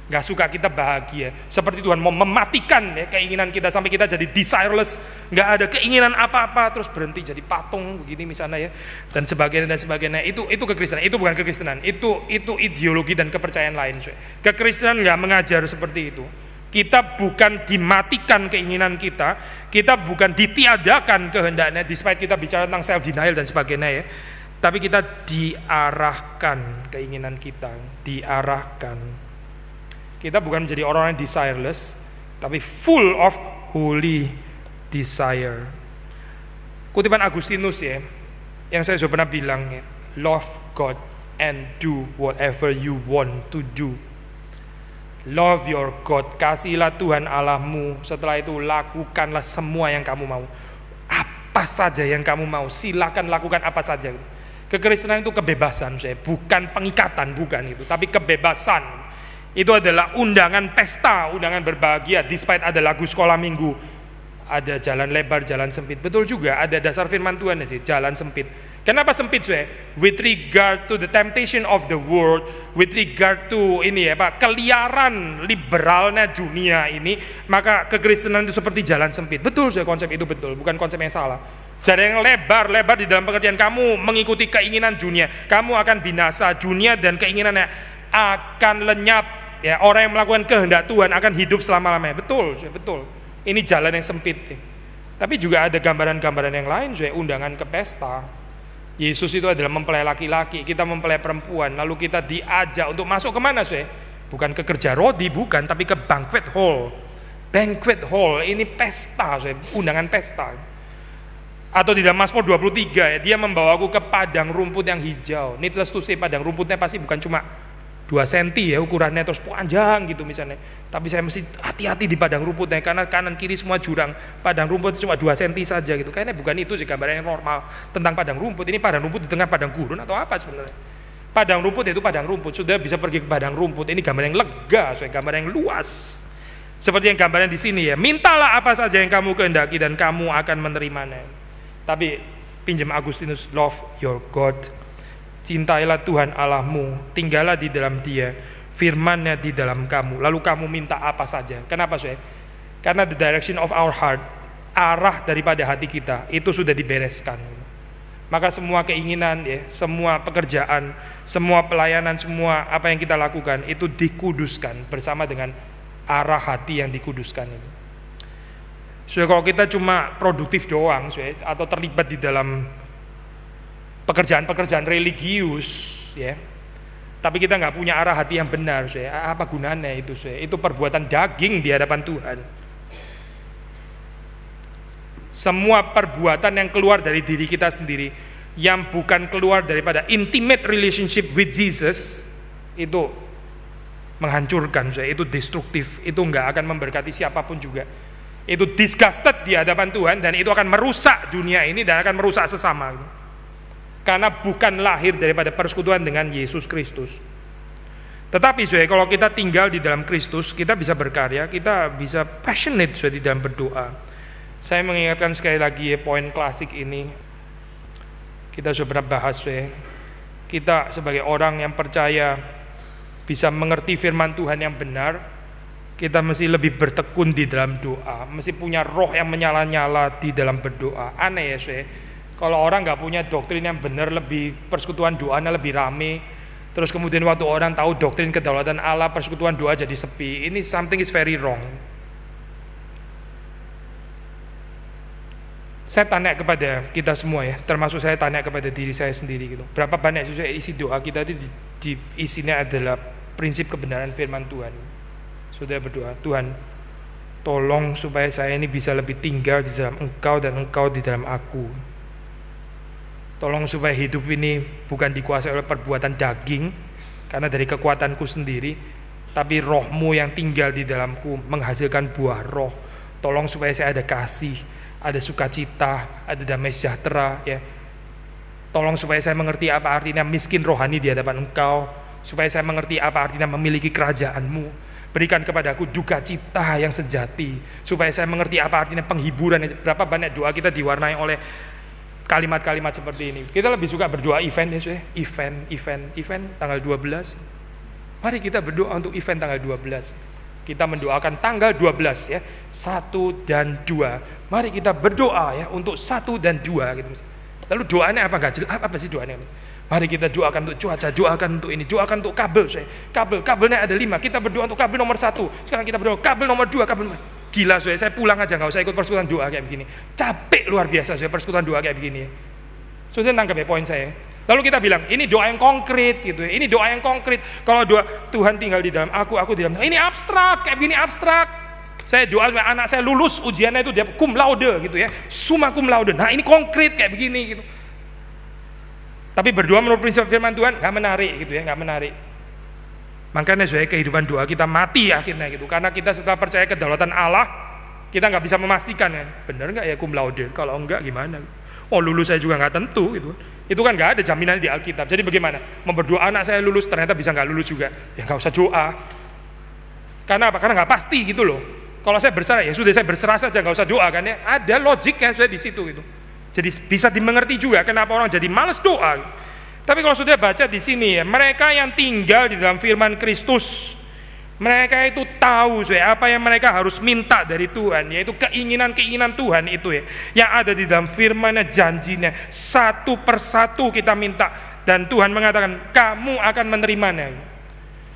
nggak suka kita bahagia. Seperti Tuhan mau mematikan ya keinginan kita sampai kita jadi desireless, nggak ada keinginan apa-apa, terus berhenti jadi patung begini misalnya ya, dan sebagainya. Itu kekristenan. Itu bukan kekristenan. Itu ideologi dan kepercayaan lain. Kekristenan nggak mengajar seperti itu. Kita bukan dimatikan keinginan kita bukan ditiadakan kehendaknya, despite kita bicara tentang self denial dan sebagainya ya. Tapi kita diarahkan keinginan kita, diarahkan. Kita bukan menjadi orang yang desireless, tapi full of holy desire. Kutipan Agustinus ya, yang saya sudah pernah bilang ya, love God and do whatever you want to do. Love your God, kasihilah Tuhan Allahmu, setelah itu lakukanlah semua yang kamu mau. Apa saja yang kamu mau, silakan lakukan apa saja. Kekristenan itu kebebasan, bukan pengikatan, bukan itu, tapi kebebasan. Itu adalah undangan pesta, undangan berbahagia, despite ada lagu sekolah minggu, ada jalan lebar, jalan sempit. Betul juga, ada dasar firman Tuhan sih, jalan sempit. Kenapa sempit? With regard to the temptation of the world, with regard to ini ya Pak, keliaran liberalnya dunia ini, maka kekristenan itu seperti jalan sempit. Betul konsep itu betul, bukan konsep yang salah. Jalan yang lebar di dalam pengertian kamu mengikuti keinginan dunia, kamu akan binasa, dunia dan keinginannya akan lenyap. Ya, orang yang melakukan kehendak Tuhan akan hidup selama-lamanya. Betul. Ini jalan yang sempit. Tapi juga ada gambaran-gambaran yang lain, undangan ke pesta. Yesus itu adalah mempelai laki-laki, kita mempelai perempuan, lalu kita diajak untuk masuk kemana? Bukan ke kerja rodi, bukan, tapi ke banquet hall. Banquet hall, ini pesta, undangan pesta. Atau di dalam Mazmur 23 ya, dia membawaku ke padang rumput yang hijau. Needless to say, padang rumputnya pasti bukan cuma 2 cm ya ukurannya terus panjang gitu misalnya, tapi saya mesti hati-hati di padang rumputnya karena kanan kiri semua jurang. Padang rumput cuma 2 cm saja gitu, kayaknya bukan itu sih gambaran yang normal tentang padang rumput. Ini padang rumput di tengah padang gurun atau apa sebenarnya? Padang rumput itu padang rumput, sudah bisa pergi ke padang rumput. Ini gambar yang lega, gambar yang luas, seperti yang gambaran di sini ya. Mintalah apa saja yang kamu kehendaki dan kamu akan menerimanya. Tapi pinjam Agustinus, love your God. Cintailah Tuhan Allahmu, tinggallah di dalam Dia, firman-Nya di dalam kamu, lalu kamu minta apa saja. Kenapa Karena the direction of our heart, arah daripada hati kita itu sudah dibereskan. Maka semua keinginan ya, semua pekerjaan, semua pelayanan, semua apa yang kita lakukan itu dikuduskan bersama dengan arah hati yang dikuduskan itu. Kalau kita cuma produktif doang atau terlibat di dalam pekerjaan-pekerjaan religius ya, tapi kita nggak punya arah hati yang benar, apa gunanya itu? Itu perbuatan daging di hadapan Tuhan. Semua perbuatan yang keluar dari diri kita sendiri, yang bukan keluar daripada intimate relationship with Jesus, itu menghancurkan, itu destruktif, itu nggak akan memberkati siapapun juga. Itu disgusted di hadapan Tuhan, dan itu akan merusak dunia ini dan akan merusak sesama. Karena bukan lahir daripada persekutuan dengan Yesus Kristus. Tetapi kalau kita tinggal di dalam Kristus, kita bisa berkarya, kita bisa passionate di dalam berdoa. Saya mengingatkan sekali lagi poin klasik ini. Kita sudah pernah bahas kita sebagai orang yang percaya bisa mengerti firman Tuhan yang benar, kita mesti lebih bertekun di dalam doa, mesti punya roh yang menyala-nyala di dalam berdoa. Aneh ya kalau orang nggak punya doktrin yang benar, lebih persekutuan doanya lebih rame, terus kemudian waktu orang tahu doktrin kedaulatan Allah, persekutuan doa jadi sepi. Ini something is very wrong. Saya tanya kepada kita semua ya, termasuk saya tanya kepada diri saya sendiri gitu. Berapa banyak sih isi doa kita itu di isinya adalah prinsip kebenaran firman Tuhan. Saudara berdoa, Tuhan, tolong supaya saya ini bisa lebih tinggal di dalam Engkau dan Engkau di dalam aku. Tolong supaya hidup ini bukan dikuasai oleh perbuatan daging, karena dari kekuatanku sendiri, tapi roh-Mu yang tinggal di dalamku menghasilkan buah roh. Tolong supaya saya ada kasih, ada sukacita, ada damai sejahtera ya. Tolong supaya saya mengerti apa artinya miskin rohani di hadapan Engkau, supaya saya mengerti apa artinya memiliki kerajaan-Mu. Berikan kepadaku duka cita yang sejati, supaya saya mengerti apa artinya penghiburan. Berapa banyak doa kita diwarnai oleh kalimat-kalimat seperti ini. Kita lebih suka berdoa event ya, event tanggal 12. Mari kita berdoa untuk event tanggal 12. Kita mendoakan tanggal 12 ya, 1 dan 2. Mari kita berdoa ya untuk 1 dan 2 gitu. Lalu doanya apa? Gak jelas, apa sih doanya? Mari kita doakan untuk cuaca, doakan untuk ini, doakan untuk kabel. Kabelnya ada 5, kita berdoa untuk kabel nomor 1. Sekarang kita berdoa kabel nomor 2, kabel nomor... Gila saya pulang aja, gak usah ikut persekutuan doa kayak begini. Capek luar biasa persekutuan doa kayak begini. Saudara nangkep ya poin saya. Lalu kita bilang, ini doa yang konkret gitu ya. Ini doa yang konkret. Kalau doa Tuhan tinggal di dalam aku di dalam. Ini abstrak, kayak begini abstrak. Saya doa supaya anak saya lulus ujiannya itu dia cum laude gitu ya. Summa cum laude. Nah, ini konkret kayak begini gitu. Tapi berdoa menurut prinsip firman Tuhan enggak menarik gitu ya, enggak menarik. Makanya saya kehidupan doa kita mati akhirnya gitu. Karena kita setelah percaya kedaulatan Allah, kita enggak bisa memastikan ya. Benar enggak ya cum laude? Kalau enggak gimana? Oh, lulus saya juga enggak tentu gitu. Itu kan nggak ada jaminan di Alkitab. Jadi bagaimana? Memberdoa anak saya lulus, ternyata bisa nggak lulus juga. Ya nggak usah doa. Karena apa? Karena nggak pasti gitu loh. Kalau saya berserah, ya sudah saya berserah saja, nggak usah doa kan ya. Ada logiknya sudah di situ gitu. Jadi bisa dimengerti juga kenapa orang jadi malas doa. Tapi kalau sudah baca di sini ya, mereka yang tinggal di dalam firman Kristus, mereka itu tahu apa yang mereka harus minta dari Tuhan, yaitu keinginan-keinginan Tuhan itu ya, yang ada di dalam firman-Nya, janjinya. Satu persatu kita minta dan Tuhan mengatakan kamu akan menerimanya.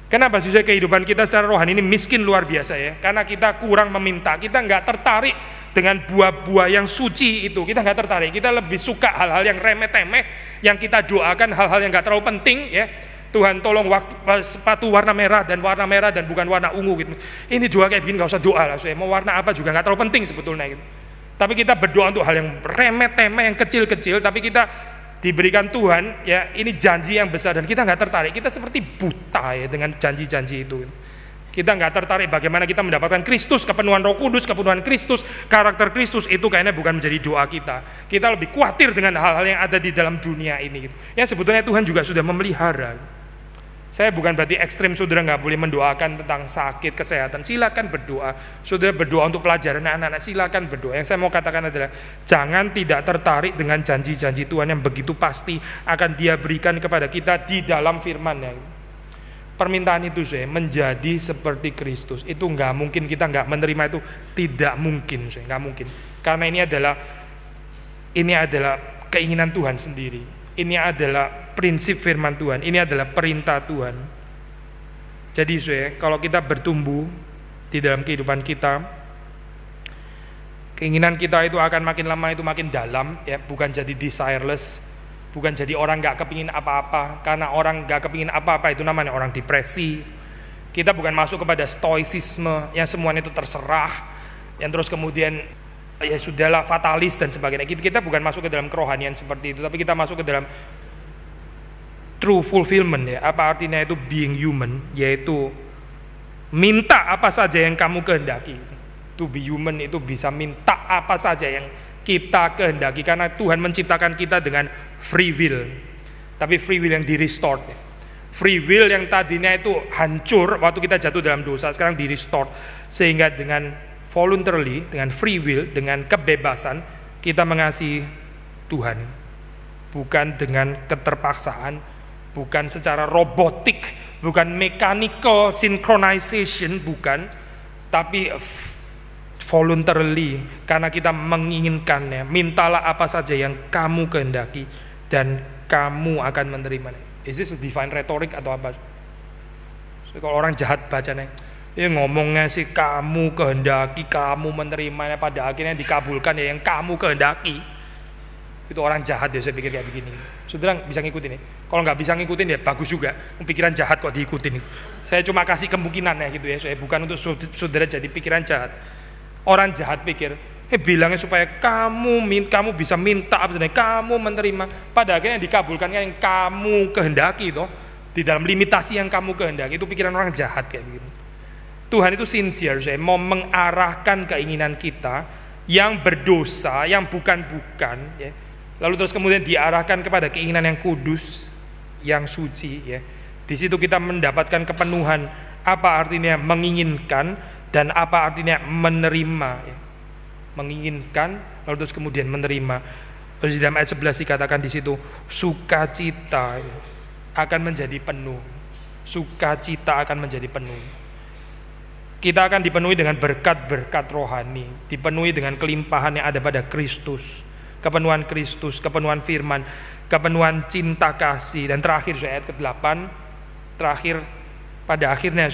Kenapa sih kehidupan kita secara rohani ini miskin luar biasa ya? Karena kita kurang meminta, kita nggak tertarik dengan buah-buah yang suci itu, kita nggak tertarik. Kita lebih suka hal-hal yang remeh-temeh, yang kita doakan hal-hal yang nggak terlalu penting ya. Tuhan tolong sepatu warna merah dan bukan warna ungu gitu. Ini doa kayak begini nggak usah doa lah. Mau warna apa juga nggak terlalu penting sebetulnya gitu. Tapi kita berdoa untuk hal yang remeh-temeh, yang kecil-kecil, tapi kita diberikan Tuhan ya ini janji yang besar dan kita nggak tertarik. Kita seperti buta ya dengan janji-janji itu. Kita nggak tertarik bagaimana kita mendapatkan Kristus, kepenuhan Roh Kudus, kepenuhan Kristus, karakter Kristus itu kayaknya bukan menjadi doa kita. Kita lebih khawatir dengan hal-hal yang ada di dalam dunia ini gitu. Ya sebetulnya Tuhan juga sudah memelihara. Saya bukan berarti ekstrim saudara nggak boleh mendoakan tentang sakit, kesehatan. Silakan berdoa. Saudara berdoa untuk pelajaran anak-anak, silakan berdoa. Yang saya mau katakan adalah jangan tidak tertarik dengan janji-janji Tuhan yang begitu pasti akan Dia berikan kepada kita di dalam firman-Nya. Permintaan itu menjadi seperti Kristus. Itu nggak mungkin kita nggak menerima itu, tidak mungkin, nggak mungkin. Karena ini adalah keinginan Tuhan sendiri. Ini adalah prinsip firman Tuhan, ini adalah perintah Tuhan. Jadi kalau kita bertumbuh di dalam kehidupan kita, keinginan kita itu akan makin lama itu makin dalam ya, bukan jadi desireless, bukan jadi orang gak kepingin apa-apa. Karena orang gak kepingin apa-apa itu namanya orang depresi. Kita bukan masuk kepada stoicisme yang semuanya itu terserah, yang terus kemudian ya sudahlah fatalis dan sebagainya. Kita bukan masuk ke dalam kerohanian seperti itu, tapi kita masuk ke dalam true fulfillment ya. Apa artinya itu being human? Yaitu minta apa saja yang kamu kehendaki. To be human itu bisa minta apa saja yang kita kehendaki, karena Tuhan menciptakan kita dengan free will. Tapi free will yang di restore. Free will yang tadinya itu hancur waktu kita jatuh dalam dosa, sekarang di restore. Sehingga dengan voluntarily, dengan free will, dengan kebebasan kita mengasihi Tuhan, bukan dengan keterpaksaan, bukan secara robotik, bukan mechanical synchronization, bukan, tapi voluntarily, karena kita menginginkannya. Mintalah apa saja yang kamu kehendaki dan kamu akan menerimanya. Is this a divine rhetoric atau apa? So, kalau orang jahat bacanya, ngomongnya sih kamu kehendaki, kamu menerimanya, pada akhirnya dikabulkan ya yang kamu kehendaki. Itu orang jahat ya, saya pikir kayak begini. Saudara bisa ngikutin ya? Kalau nggak bisa ngikutin ya bagus juga. Pikiran jahat kok diikutin. Saya cuma kasih kemungkinan ya gitu ya. Saya bukan untuk saudara jadi pikiran jahat. Orang jahat pikir, bilangnya supaya kamu bisa minta apa saja, kamu menerima. Pada akhirnya dikabulkan yang kamu kehendaki toh, di dalam limitasi yang kamu kehendaki. Itu pikiran orang jahat kayak begitu. Tuhan itu sincere, saya mau mengarahkan keinginan kita yang berdosa, yang bukan-bukan, ya. Lalu terus kemudian diarahkan kepada keinginan yang kudus, yang suci, ya. Di situ kita mendapatkan kepenuhan apa artinya menginginkan dan apa artinya menerima, ya. Menginginkan, lalu terus kemudian menerima. Terus di dalam ayat 11 dikatakan di situ sukacita akan menjadi penuh, sukacita akan menjadi penuh. Kita akan dipenuhi dengan berkat-berkat rohani, dipenuhi dengan kelimpahan yang ada pada Kristus, kepenuhan Kristus, kepenuhan firman, kepenuhan cinta kasih. Dan terakhir ayat ke-8, terakhir pada akhirnya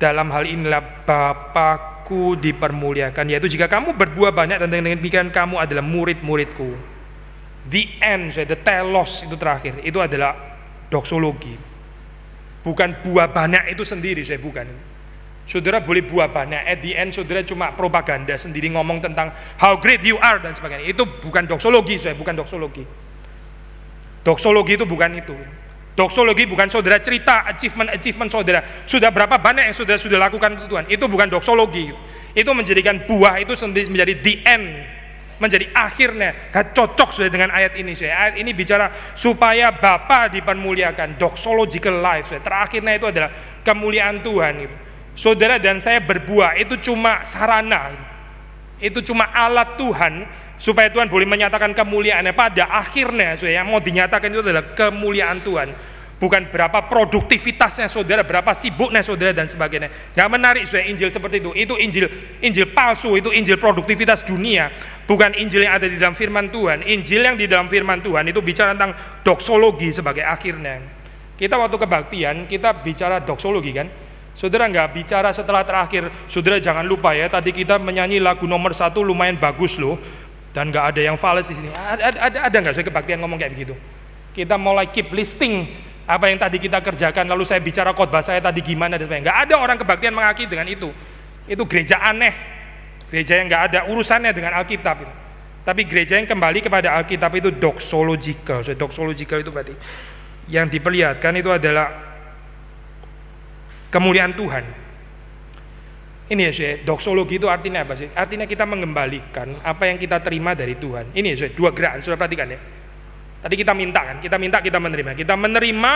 dalam hal inilah Bapakku dipermuliakan, yaitu jika kamu berbuah banyak dan dengan demikian kamu adalah murid-muridku. The end, the telos itu terakhir, itu adalah doksologi. Bukan buah banyak itu sendiri, bukan. Saudara boleh buah banyak, at the end saudara cuma propaganda sendiri ngomong tentang how great you are dan sebagainya. Itu bukan doksologi, bukan doksologi. Doksologi itu bukan itu. Doksologi bukan saudara cerita achievement saudara. Sudah berapa banyak yang saudara sudah lakukan untuk Tuhan. Itu bukan doksologi. Itu menjadikan buah itu sendiri menjadi the end, menjadi akhirnya. Gak cocok sudah dengan ayat ini. Ayat ini bicara supaya Bapa dipermuliakan, doxological life. Terakhirnya itu adalah kemuliaan Tuhan. Saudara dan saya berbuah itu cuma sarana, itu cuma alat Tuhan supaya Tuhan boleh menyatakan kemuliaannya. Pada akhirnya yang mau dinyatakan itu adalah kemuliaan Tuhan, bukan berapa produktivitasnya saudara, berapa sibuknya saudara dan sebagainya. Gak menarik Injil seperti itu. Itu Injil palsu, itu Injil produktivitas dunia, bukan Injil yang ada di dalam firman Tuhan. Injil yang di dalam firman Tuhan itu bicara tentang doksologi sebagai akhirnya. Kita waktu kebaktian kita bicara doksologi kan. Saudara nggak bicara setelah terakhir. Saudara jangan lupa ya, tadi kita menyanyi lagu nomor 1 lumayan bagus loh, dan nggak ada yang fals di sini. Ada nggak saya kebaktian ngomong kayak begitu? Kita mulai keep listing apa yang tadi kita kerjakan, lalu saya bicara khotbah saya tadi gimana dan sebagainya. Nggak ada orang kebaktian mengakhiri dengan itu. Itu gereja aneh, gereja yang nggak ada urusannya dengan Alkitab. Tapi gereja yang kembali kepada Alkitab itu doxological. So, doxological itu berarti yang diperlihatkan itu adalah kemuliaan Tuhan. Ini ya, doksologi itu artinya apa sih? Artinya kita mengembalikan apa yang kita terima dari Tuhan. Ini ya, dua gerakan, sudah perhatikan ya. Tadi kita minta kan, kita menerima. Kita menerima,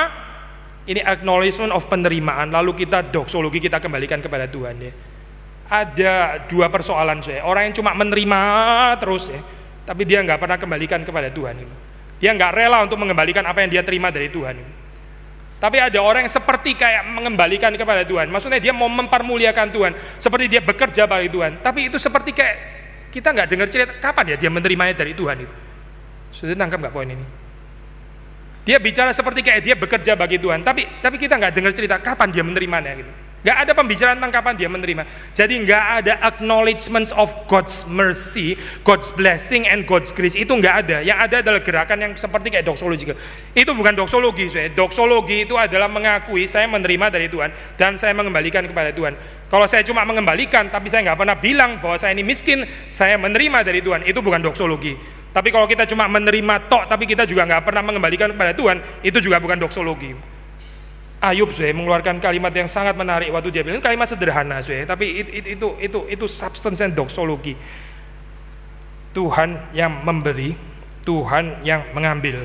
ini acknowledgement of penerimaan, lalu kita doksologi, kita kembalikan kepada Tuhan ya. Ada dua persoalan saya. Orang yang cuma menerima terus ya, tapi dia nggak pernah kembalikan kepada Tuhan. Dia nggak rela untuk mengembalikan apa yang dia terima dari Tuhan. Tapi ada orang yang seperti kayak mengembalikan kepada Tuhan. Maksudnya dia mau mempermuliakan Tuhan, seperti dia bekerja bagi Tuhan. Tapi itu seperti kayak kita nggak dengar cerita kapan ya dia menerimanya dari Tuhan itu. Sudah tangkap nggak poin ini? Dia bicara seperti kayak dia bekerja bagi Tuhan, tapi kita nggak dengar cerita kapan dia menerimanya gitu. Nggak ada pembicaraan tentang kapan dia menerima. Jadi nggak ada acknowledgement of God's mercy, God's blessing and God's grace. Itu nggak ada. Yang ada adalah gerakan yang seperti kayak doksologi. Itu bukan doksologi. Doksologi itu adalah mengakui saya menerima dari Tuhan dan saya mengembalikan kepada Tuhan. Kalau saya cuma mengembalikan tapi saya nggak pernah bilang bahwa saya ini miskin, saya menerima dari Tuhan, itu bukan doksologi. Tapi kalau kita cuma menerima tok tapi kita juga nggak pernah mengembalikan kepada Tuhan, itu juga bukan doksologi. Ayub mengeluarkan kalimat yang sangat menarik waktu dia bilang kalimat sederhana tapi itu substance and doksologi. Tuhan yang memberi, Tuhan yang mengambil.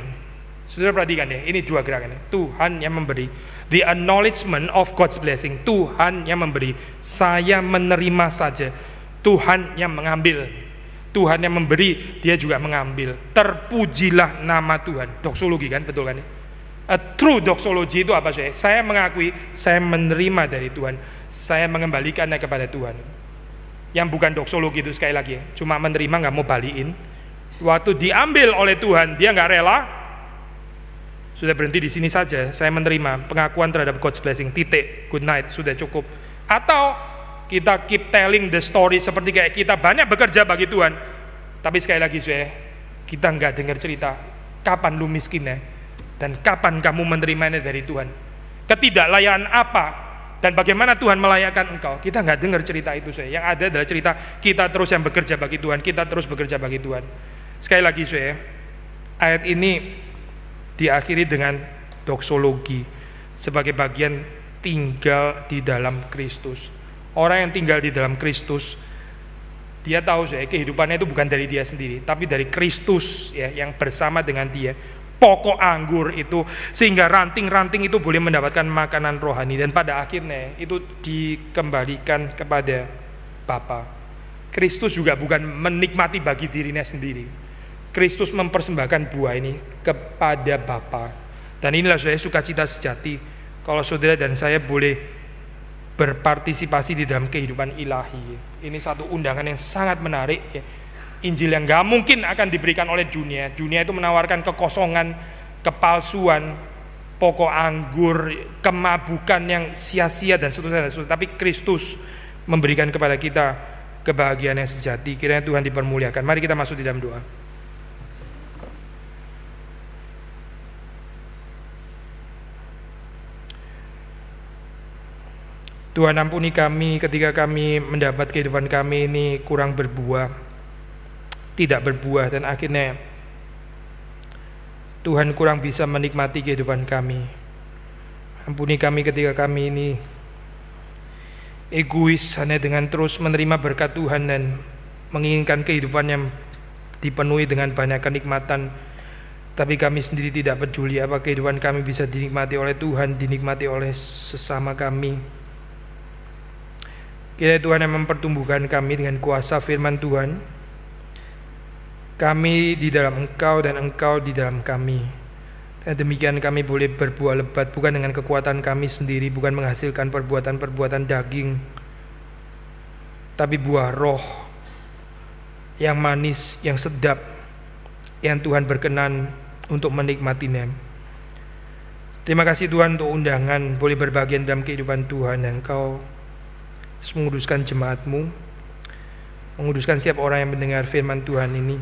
Sudah perhatikan ya, ini dua gerakan. Tuhan yang memberi, the acknowledgement of God's blessing. Tuhan yang memberi, saya menerima saja. Tuhan yang mengambil, Tuhan yang memberi, dia juga mengambil. Terpujilah nama Tuhan. Doksologi kan, betul kan ya? A true doxology itu apa saya? Saya mengakui, saya menerima dari Tuhan, saya mengembalikannya kepada Tuhan. Yang bukan doksologi itu sekali lagi, cuma menerima nggak mau balikin. Waktu diambil oleh Tuhan, dia nggak rela. Sudah berhenti di sini saja. Saya menerima pengakuan terhadap God's blessing. Titik. Good night. Sudah cukup. Atau kita keep telling the story seperti kayak kita banyak bekerja bagi Tuhan, tapi sekali lagi kita nggak dengar cerita kapan lu miskin ya, dan kapan kamu menerimanya dari Tuhan. Ketidaklayakan apa dan bagaimana Tuhan melayakkan engkau, kita nggak dengar cerita itu. Yang ada adalah cerita kita terus yang bekerja bagi Tuhan, kita terus bekerja bagi Tuhan. Sekali lagi ayat ini diakhiri dengan doksologi sebagai bagian tinggal di dalam Kristus. Orang yang tinggal di dalam Kristus, dia tahu kehidupannya itu bukan dari dia sendiri, tapi dari Kristus yang bersama dengan dia. Pokok anggur itu, sehingga ranting-ranting itu boleh mendapatkan makanan rohani, dan pada akhirnya itu dikembalikan kepada Bapa. Kristus juga bukan menikmati bagi dirinya sendiri. Kristus mempersembahkan buah ini kepada Bapa. Dan inilah sukacita sejati kalau saudara dan saya boleh berpartisipasi di dalam kehidupan ilahi. Ini satu undangan yang sangat menarik Injil yang gak mungkin akan diberikan oleh dunia. Dunia itu menawarkan kekosongan, kepalsuan, pokok anggur, kemabukan yang sia-sia dan seterusnya. Tapi Kristus memberikan kepada kita kebahagiaan yang sejati. Kiranya Tuhan dipermuliakan. Mari kita masuk di dalam doa. Tuhan, ampuni kami ketika kami mendapat kehidupan kami ini kurang berbuah, tidak berbuah, dan akhirnya Tuhan kurang bisa menikmati kehidupan kami. Ampuni kami ketika kami ini egois hanya dengan terus menerima berkat Tuhan dan menginginkan kehidupan yang dipenuhi dengan banyak kenikmatan, tapi kami sendiri tidak peduli apa kehidupan kami bisa dinikmati oleh Tuhan, dinikmati oleh sesama kami. Kiranya Tuhan yang mempertumbuhkan kami dengan kuasa firman Tuhan. Kami di dalam Engkau dan Engkau di dalam kami. Dan demikian kami boleh berbuah lebat, bukan dengan kekuatan kami sendiri, bukan menghasilkan perbuatan-perbuatan daging, tapi buah roh yang manis, yang sedap, yang Tuhan berkenan untuk menikmatinya. Terima kasih Tuhan untuk undangan boleh berbagian dalam kehidupan Tuhan, dan Engkau menguduskan jemaat-Mu, menguduskan setiap orang yang mendengar firman Tuhan ini.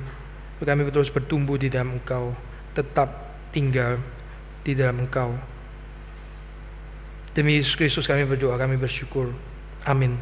Kami terus bertumbuh di dalam Engkau, tetap tinggal di dalam Engkau. Demi Yesus Kristus kami berdoa, kami bersyukur. Amin.